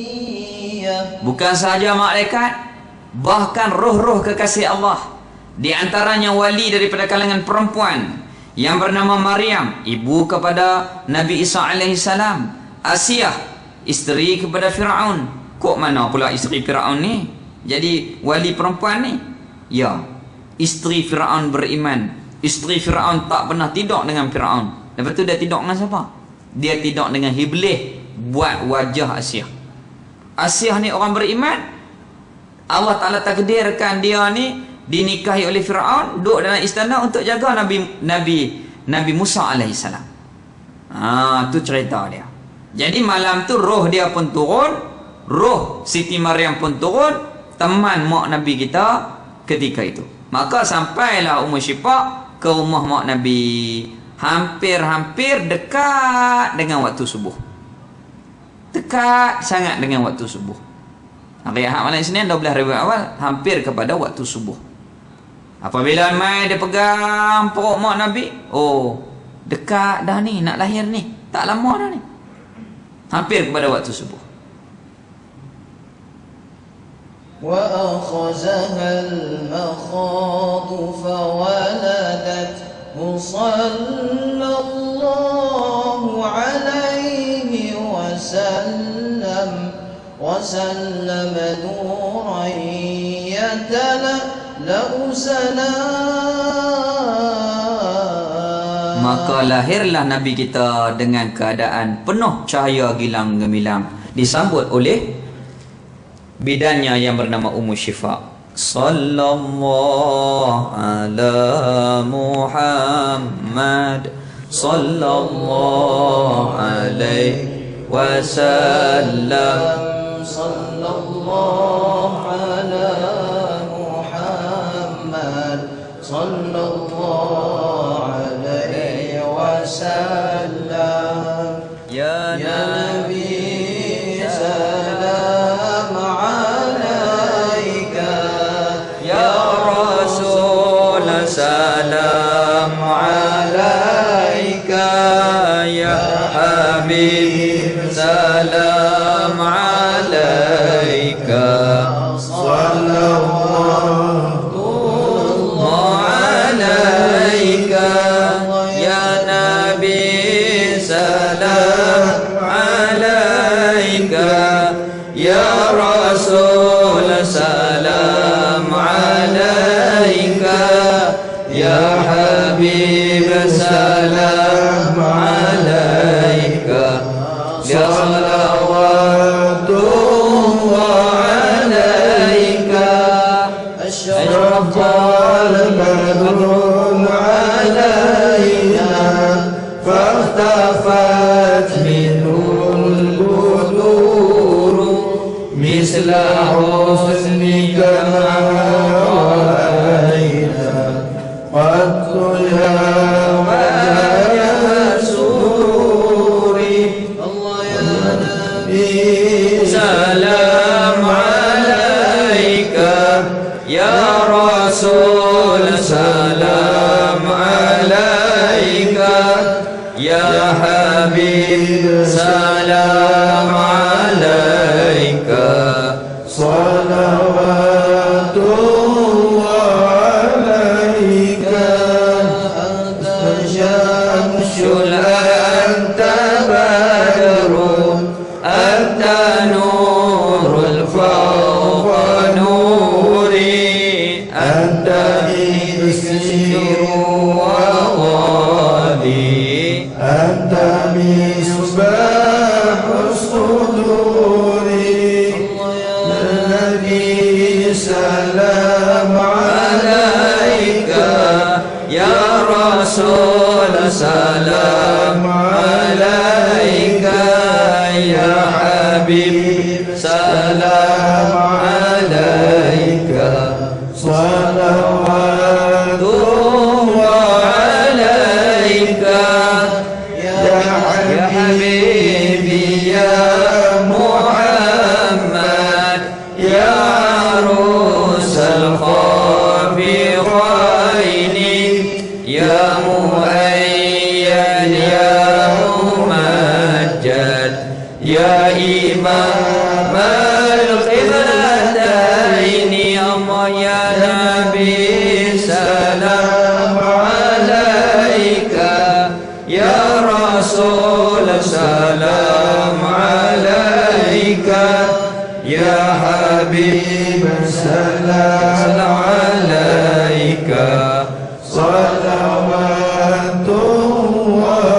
Bukan sahaja malaikat, bahkan roh-roh kekasih Allah, di antaranya wali daripada kalangan perempuan yang bernama Maryam, ibu kepada Nabi Isa alaihissalam, Asiyah, isteri kepada Fir'aun. Kok mana pula isteri Fir'aun ni jadi wali perempuan ni? Ya, isteri Fir'aun beriman. Isteri Fir'aun tak pernah tidur dengan Fir'aun. Lepas tu dia tidur dengan siapa? Dia tidur dengan Iblis buat wajah Asiyah. Asiyah ni orang beriman. Allah Ta'ala takdirkan dia ni dinikahi oleh Fir'aun, duduk dalam istana untuk jaga Nabi Musa alaihissalam. Tu cerita dia. Jadi malam tu roh dia pun turun, roh Siti Maryam pun turun teman mak Nabi kita ketika itu. Maka sampailah Ummu Syifa ke rumah mak Nabi, hampir-hampir dekat dengan waktu subuh, dekat sangat dengan waktu subuh. Hari Ahad malam Isnin 12 Rabiul Awal, hampir kepada waktu subuh. Apabila mai dia pegang perut mak Nabi, oh dekat dah ni, nak lahir ni, tak lama dah ni, hampir kepada waktu subuh. وأخذها المخاض فولدته صلى الله عليه وسلم نورا يتلألأ سلام. Maka lahirlah Nabi kita dengan keadaan penuh cahaya gilang gemilang, disambut oleh bidannya yang bernama Ummu Syifa. Sallallahu ala Muhammad sallallahu alaihi wasallam. Sallallahu ala Muhammad sallallahu alaihi wasallam. Ya Nabi salam alaika, ya Rasul salam alaika, ya Habib salam alaika. Sallallahu alaika, ya Nabi salam alaika, ya Rasul salam alaika, ya Habib salam alaika. Ya salawatullah alaika, asyrafal badrun alaina, fahtafat minul buduru misla husnika ma'alaina, qattul ya salam alaika, ya Rasul salam alaika, ya Habib salam alaika. Salawatullah alaika, anta syamsul anta badrun anta nurul fawqa nuri, anta isiru wa wali, anta misbahus suduri. Nabi salam alaika, ya Rasul salam alaika, ya Habib salam alaika. Salawatullah alaika, ya Habibi ya Muhammad, ya arusal khafiqaini, ya muayyan ya mumajjad, ya imam al-qiblataini. Allah ya Nabi salam alaika, ya Rasul salam alaika, ya Habib salam alaika. Salawatullah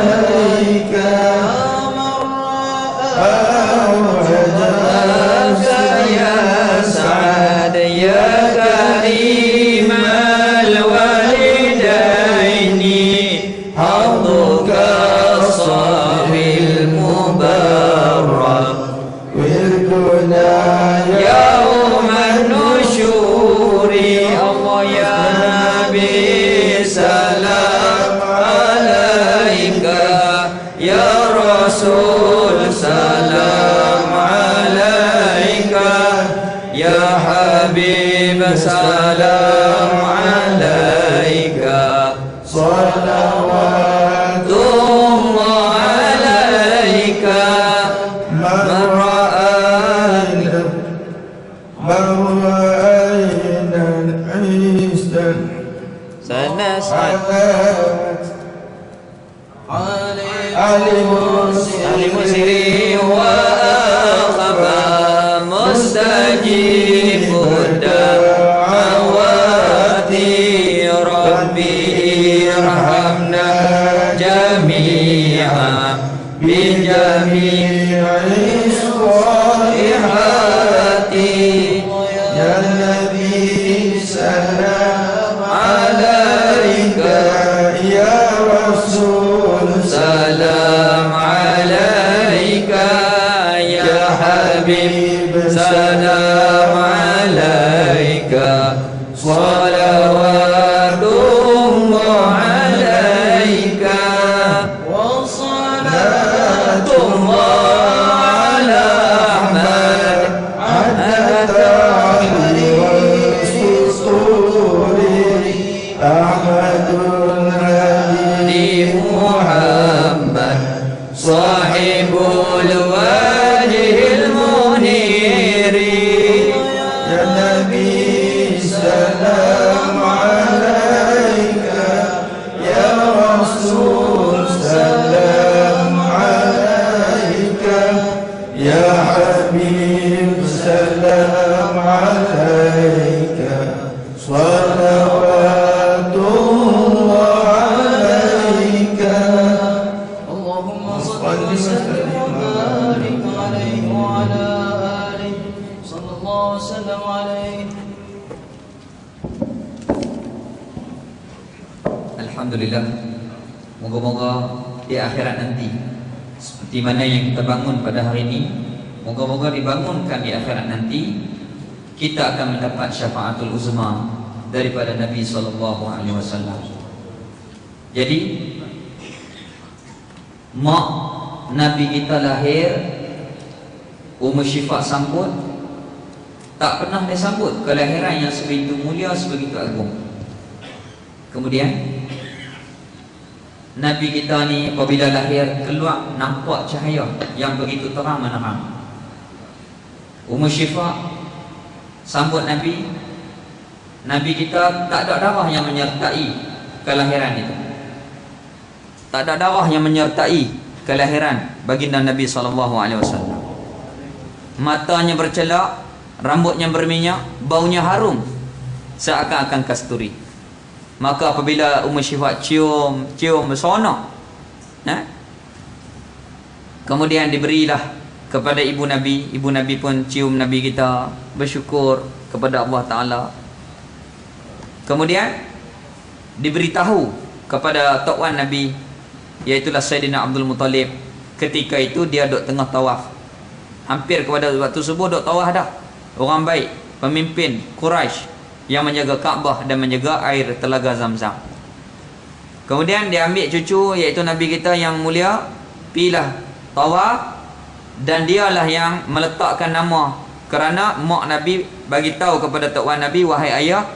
alaika, ya Sa'ad ya Karim al-walidaini, hadduka sabil mubarak, Ya Habib salam alaika salawatullah alaika alimusiri wa akhaba mustajibud da'awati rabbi irhamna jami'a bi jami'i salihati ya nabi salam alaika ya rasul salam alaika ya habib salam alaika salawatullah alaika wa salatullah ala ahmad di Muhammad sahibul wajhil muniri ya nabi salam alaika ya rasul salam alaika ya habib salam alaika salawatullah alaika Allahumma salli wa sallim wa barik alaihi wa ala alihi sallallahu sallam alaihi. Alhamdulillah, moga-moga di akhirat nanti seperti mana yang kita bangun pada hari ini, moga-moga dibangunkan di akhirat nanti kita akan mendapat syafaatul uzma daripada Nabi SAW. Jadi mak Nabi kita lahir, Ummu Syifa sambut, tak pernah dia sambut kelahiran yang sebegitu mulia, sebegitu agung. Kemudian Nabi kita ni apabila lahir keluar nampak cahaya yang begitu terang menerang. Ummu Syifa sambut Nabi. Nabi kita tak ada darah yang menyertai kelahiran itu. Tak ada darah yang menyertai kelahiran baginda Nabi SAW. Matanya bercelak, rambutnya berminyak, baunya harum seakan-akan kasturi. Maka apabila Ummu Syifa cium bersonok, kemudian diberilah kepada ibu Nabi pun cium Nabi kita, bersyukur kepada Allah Ta'ala. Kemudian diberitahu kepada tok wan Nabi, iaitulah Sayyidina Abdul Muttalib. Ketika itu dia duduk tengah tawaf, hampir kepada waktu subuh duduk tawaf dah. Orang baik, pemimpin Quraisy yang menjaga Kaabah dan menjaga air telaga Zamzam. Kemudian dia ambil cucu, iaitu Nabi kita yang mulia, pilah tawaf, dan dialah yang meletakkan nama. Kerana mak Nabi bagi tahu kepada tok wan Nabi, wahai ayah,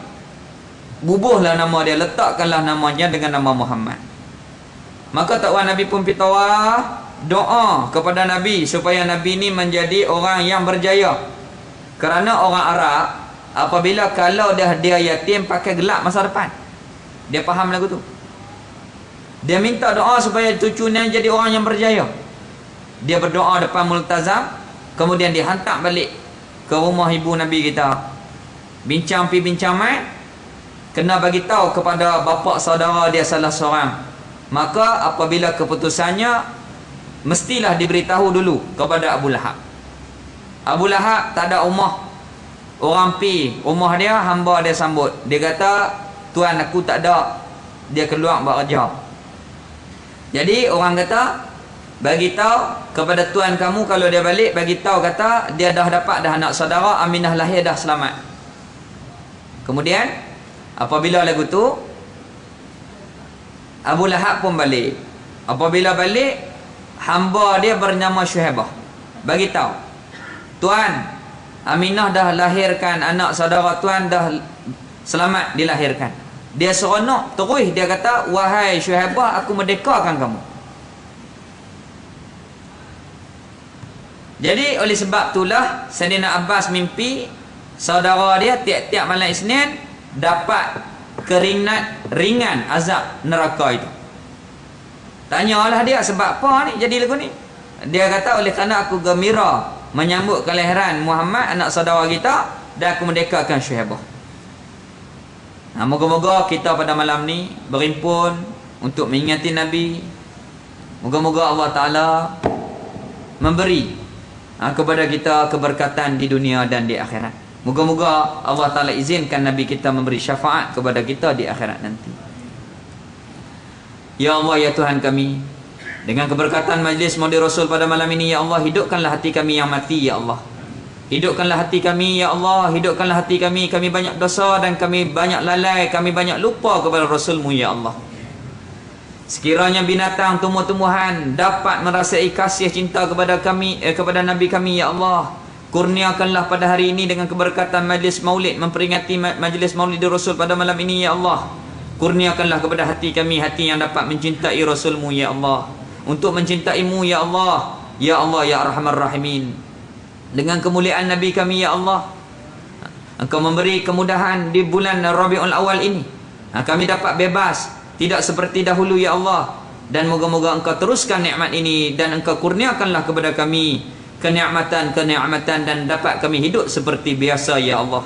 bubuhlah nama dia, letakkanlah namanya dengan nama Muhammad. Maka tok wan Nabi pun pergi tawaf, doa kepada Nabi supaya Nabi ni menjadi orang yang berjaya. Kerana orang Arab apabila kalau dia yatim pakai gelap masa depan. Dia faham lagu tu. Dia minta doa supaya cucunya jadi orang yang berjaya. Dia berdoa depan multazam, kemudian dihantar balik ke rumah ibu Nabi kita. Bincang pi bincang mai, kena bagi tahu kepada bapa saudara dia salah seorang. Maka apabila keputusannya, mestilah diberitahu dulu kepada Abu Lahab. Abu Lahab tak ada rumah. Orang pi rumah dia, hamba dia sambut. Dia kata, tuan aku tak ada. Dia keluar buat kerja. Jadi orang kata, bagi tahu kepada tuan kamu kalau dia balik, bagi tahu kata dia dah dapat dah anak saudara, Aminah lahir dah selamat. Kemudian apabila lagu tu, Abu Lahab pun balik. Apabila balik, hamba dia bernama Syuhaibah bagi tahu, tuan, Aminah dah lahirkan anak saudara tuan, dah selamat dilahirkan. Dia seronok terus, dia kata, wahai Syuaibah, aku merdekakan kamu. Jadi oleh sebab itulah Sayyidina Abbas mimpi saudara dia tiap-tiap malam Isnin dapat ringan azab neraka itu. Tanyalah dia, sebab apa ni jadi lagu ni? Dia kata, oleh kerana aku gembira menyambut kelahiran Muhammad, anak saudara kita, dan aku merdekakan Syuaibah. Nah, moga-moga kita pada malam ni berhimpun untuk mengingati Nabi. Moga-moga Allah Ta'ala memberi kepada kita keberkatan di dunia dan di akhirat. Moga-moga Allah Ta'ala izinkan Nabi kita memberi syafaat kepada kita di akhirat nanti. Ya Allah, ya Tuhan kami, dengan keberkatan majlis Maulid Rasul pada malam ini, ya Allah, hidupkanlah hati kami yang mati, ya Allah. Hidupkanlah hati kami, ya Allah. Hidupkanlah hati kami. Kami banyak dosa dan kami banyak lalai, kami banyak lupa kepada Rasul-Mu, ya Allah. Sekiranya binatang, tumbuh-tumbuhan dapat merasai kasih cinta kepada kami, kepada Nabi kami, ya Allah, kurniakanlah pada hari ini dengan keberkatan majlis maulid, memperingati majlis Maulid Rasul pada malam ini, ya Allah. Kurniakanlah kepada hati kami hati yang dapat mencintai Rasul-Mu, ya Allah, untuk mencintai-Mu, ya Allah. Ya Allah, ya Arhamar Rahimin, dengan kemuliaan Nabi kami, ya Allah, Engkau memberi kemudahan di bulan Rabiul Awal ini, kami dapat bebas, tidak seperti dahulu, ya Allah. Dan moga-moga Engkau teruskan nikmat ini, dan Engkau kurniakanlah kepada kami kenikmatan dan dapat kami hidup seperti biasa, ya Allah.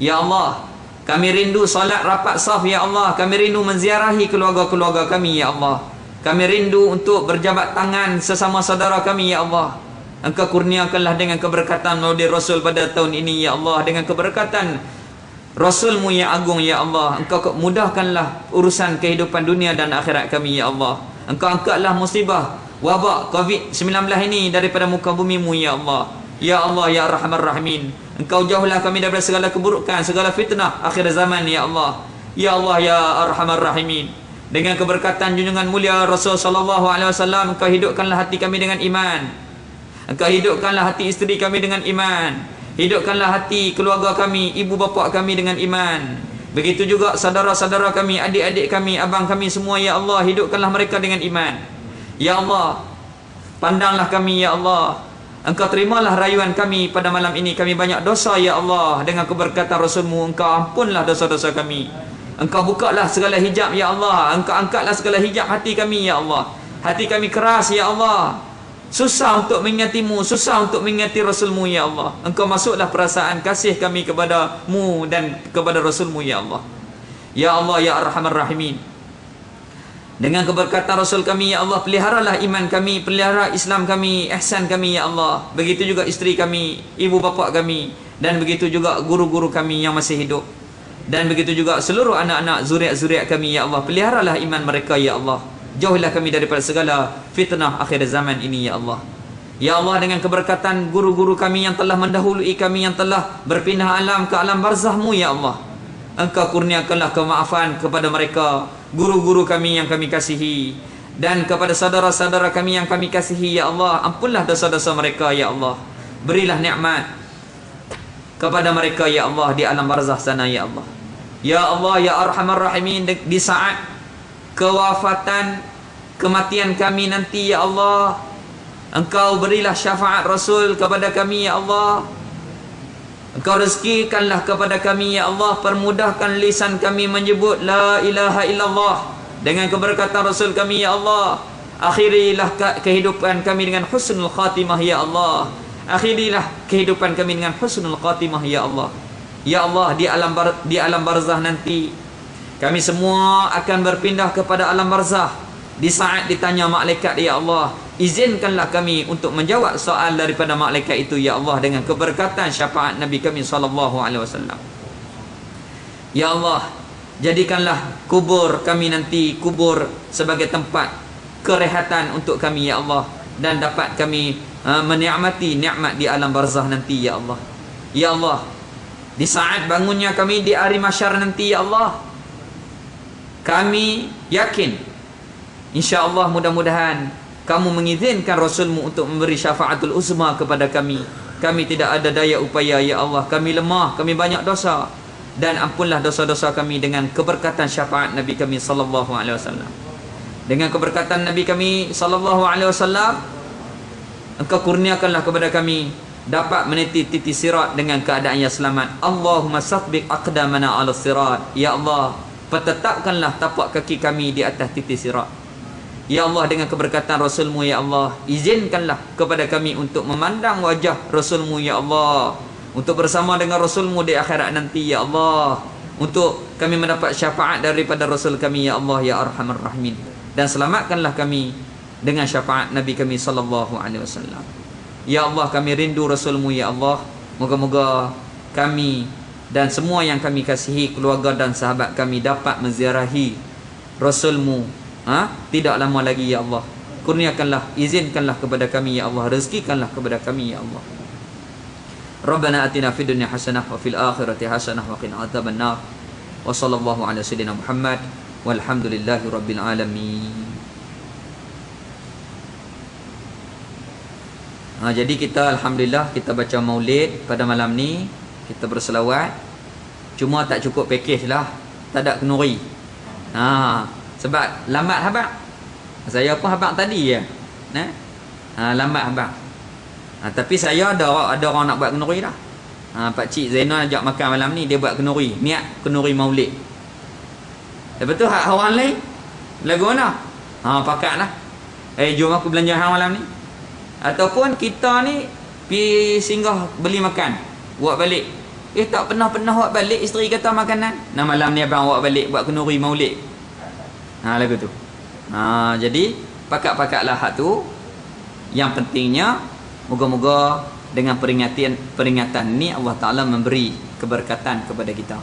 Ya Allah, kami rindu salat rapat saf, ya Allah. Kami rindu menziarahi keluarga-keluarga kami, ya Allah. Kami rindu untuk berjabat tangan sesama saudara kami, ya Allah. Engkau kurniakanlah dengan keberkatan Maulid Rasul pada tahun ini, ya Allah, dengan keberkatan Rasul-Mu yang agung, ya Allah. Engkau mudahkanlah urusan kehidupan dunia dan akhirat kami, ya Allah. Engkau angkatlah musibah wabak COVID-19 ini daripada muka bumi-Mu, ya Allah. Ya Allah, ya Arhamar Rahimin, Engkau jauhlah kami daripada segala keburukan, segala fitnah akhir zaman, ya Allah. Ya Allah, ya Arhamar Rahimin, dengan keberkatan junjungan mulia Rasul sallallahu alaihi wasallam, Engkau hidupkanlah hati kami dengan iman. Engkau hidupkanlah hati isteri kami dengan iman. Hidupkanlah hati keluarga kami, ibu bapa kami dengan iman. Begitu juga saudara-saudara kami, adik-adik kami, abang kami semua, ya Allah. Hidupkanlah mereka dengan iman. Ya Allah, pandanglah kami, ya Allah. Engkau terimalah rayuan kami pada malam ini. Kami banyak dosa, ya Allah. Dengan keberkatan Rasul-Mu, Engkau ampunlah dosa-dosa kami. Engkau bukalah segala hijab, ya Allah. Engkau angkatlah segala hijab hati kami, ya Allah. Hati kami keras, ya Allah. Susah untuk mengingati-Mu, susah untuk mengingati Rasul-Mu, ya Allah. Engkau masuklah perasaan kasih kami kepada-Mu dan kepada Rasul-Mu, ya Allah. Ya Allah, ya Arhamar Rahimin, dengan keberkatan Rasul kami, ya Allah, peliharalah iman kami, pelihara Islam kami, ihsan kami, ya Allah. Begitu juga isteri kami, ibu bapa kami, dan begitu juga guru-guru kami yang masih hidup, dan begitu juga seluruh anak-anak zuriat-zuriat kami, ya Allah. Peliharalah iman mereka, ya Allah. Jauhlah kami daripada segala fitnah akhir zaman ini, ya Allah. Ya Allah, dengan keberkatan guru-guru kami yang telah mendahului kami, yang telah berpindah alam ke alam barzah-Mu, ya Allah. Engkau kurniakanlah kemaafan kepada mereka, guru-guru kami yang kami kasihi, dan kepada saudara-saudara kami yang kami kasihi, ya Allah. Ampunlah dosa-dosa mereka, ya Allah. Berilah nikmat kepada mereka, ya Allah, di alam barzah sana, ya Allah. Ya Allah, ya Arhamar Rahimin, di saat kewafatan, kematian kami nanti, ya Allah, Engkau berilah syafaat Rasul kepada kami, ya Allah. Engkau rezekikanlah kepada kami, ya Allah. Permudahkan lisan kami menyebut la ilaha illallah dengan keberkatan Rasul kami, ya Allah. Akhirilah kehidupan kami dengan husnul khatimah, ya Allah. Akhirilah kehidupan kami dengan husnul khatimah, ya Allah. Ya Allah, di alam barzah nanti kami semua akan berpindah kepada alam barzah. Di saat ditanya malaikat, ya Allah, izinkanlah kami untuk menjawab soal daripada malaikat itu, ya Allah, dengan keberkatan syafaat Nabi kami sallallahu alaihi wasallam. Ya Allah, jadikanlah kubur kami nanti kubur sebagai tempat kerehatan untuk kami, ya Allah, dan dapat kami menikmati nikmat di alam barzah nanti, ya Allah. Ya Allah, di saat bangunnya kami di hari mahsyar nanti, ya Allah, kami yakin, insya-Allah, mudah-mudahan Kamu mengizinkan Rasul-Mu untuk memberi syafaatul uzma kepada kami. Kami tidak ada daya upaya ya Allah. Kami lemah, kami banyak dosa. Dan ampunlah dosa-dosa kami dengan keberkatan syafaat Nabi kami sallallahu alaihi wasallam. Dengan keberkatan Nabi kami sallallahu alaihi wasallam, Engkau kurniakanlah kepada kami dapat meniti titi sirat dengan keadaan yang selamat. Allahumma sathbiq aqdamana 'ala sirat. Ya Allah, pertetapkanlah tapak kaki kami di atas titi sirat. Ya Allah, dengan keberkatan Rasul-Mu ya Allah, izinkanlah kepada kami untuk memandang wajah Rasul-Mu ya Allah, untuk bersama dengan Rasul-Mu di akhirat nanti ya Allah, untuk kami mendapat syafaat daripada Rasul kami ya Allah ya Arhamar Rahimin. Dan selamatkanlah kami dengan syafaat Nabi kami sallallahu alaihi wasallam. Ya Allah, kami rindu Rasul-Mu ya Allah. Moga-moga kami dan semua yang kami kasihi, keluarga dan sahabat kami dapat menziarahi Rasul-Mu tidak lama lagi ya Allah. Kurniakanlah, izinkanlah kepada kami ya Allah, rezekikanlah kepada kami ya Allah. Rabbana atina fid dunya hasanah wa fil akhirati hasanah wa qina adzaban nar. Wa sallallahu ala sayyidina Muhammad walhamdulillahi rabbil alamin. Jadi kita alhamdulillah kita baca maulid pada malam ni, kita berselawat. Cuma tak cukup pakej lah, tak ada kenuri. Sebab lambat habaq. Saya pun habaq tadi ya. Lambat habaq. Tapi saya ada orang nak buat kenuri dah. Pak Cik Zainal ajak makan malam ni, dia buat kenuri, niat kenuri maulid. Lepas tu hak orang lain lagu mana? Pakatlah. Jom aku belanja hang malam ni. Ataupun kita ni pergi singgah beli makan, buat balik. Tak pernah buat balik, isteri kata makanan. Malam ni abang buat balik, buat kenuri maulid. Lagu tu. Jadi pakat-pakatlah hak tu. Yang pentingnya moga-moga dengan peringatan ni Allah Taala memberi keberkatan kepada kita.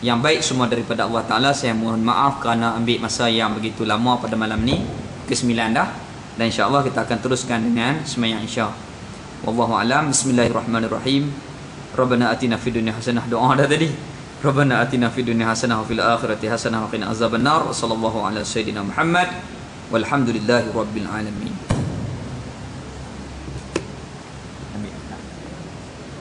Yang baik semua daripada Allah Taala. Saya mohon maaf kerana ambil masa yang begitu lama pada malam ni. Ke-9 dah. Dan insya-Allah kita akan teruskan dengan sembahyang isya. Wallahu a'lam. Bismillahirrahmanirrahim. Rabbana atina fid dunya hasanah. Doa dah tadi. Rabbana atina fid dunya hasanah wa fil akhirati hasanah wa qina azabannar. Sallallahu ala sayyidina Muhammad walhamdulillahi rabbil alamin.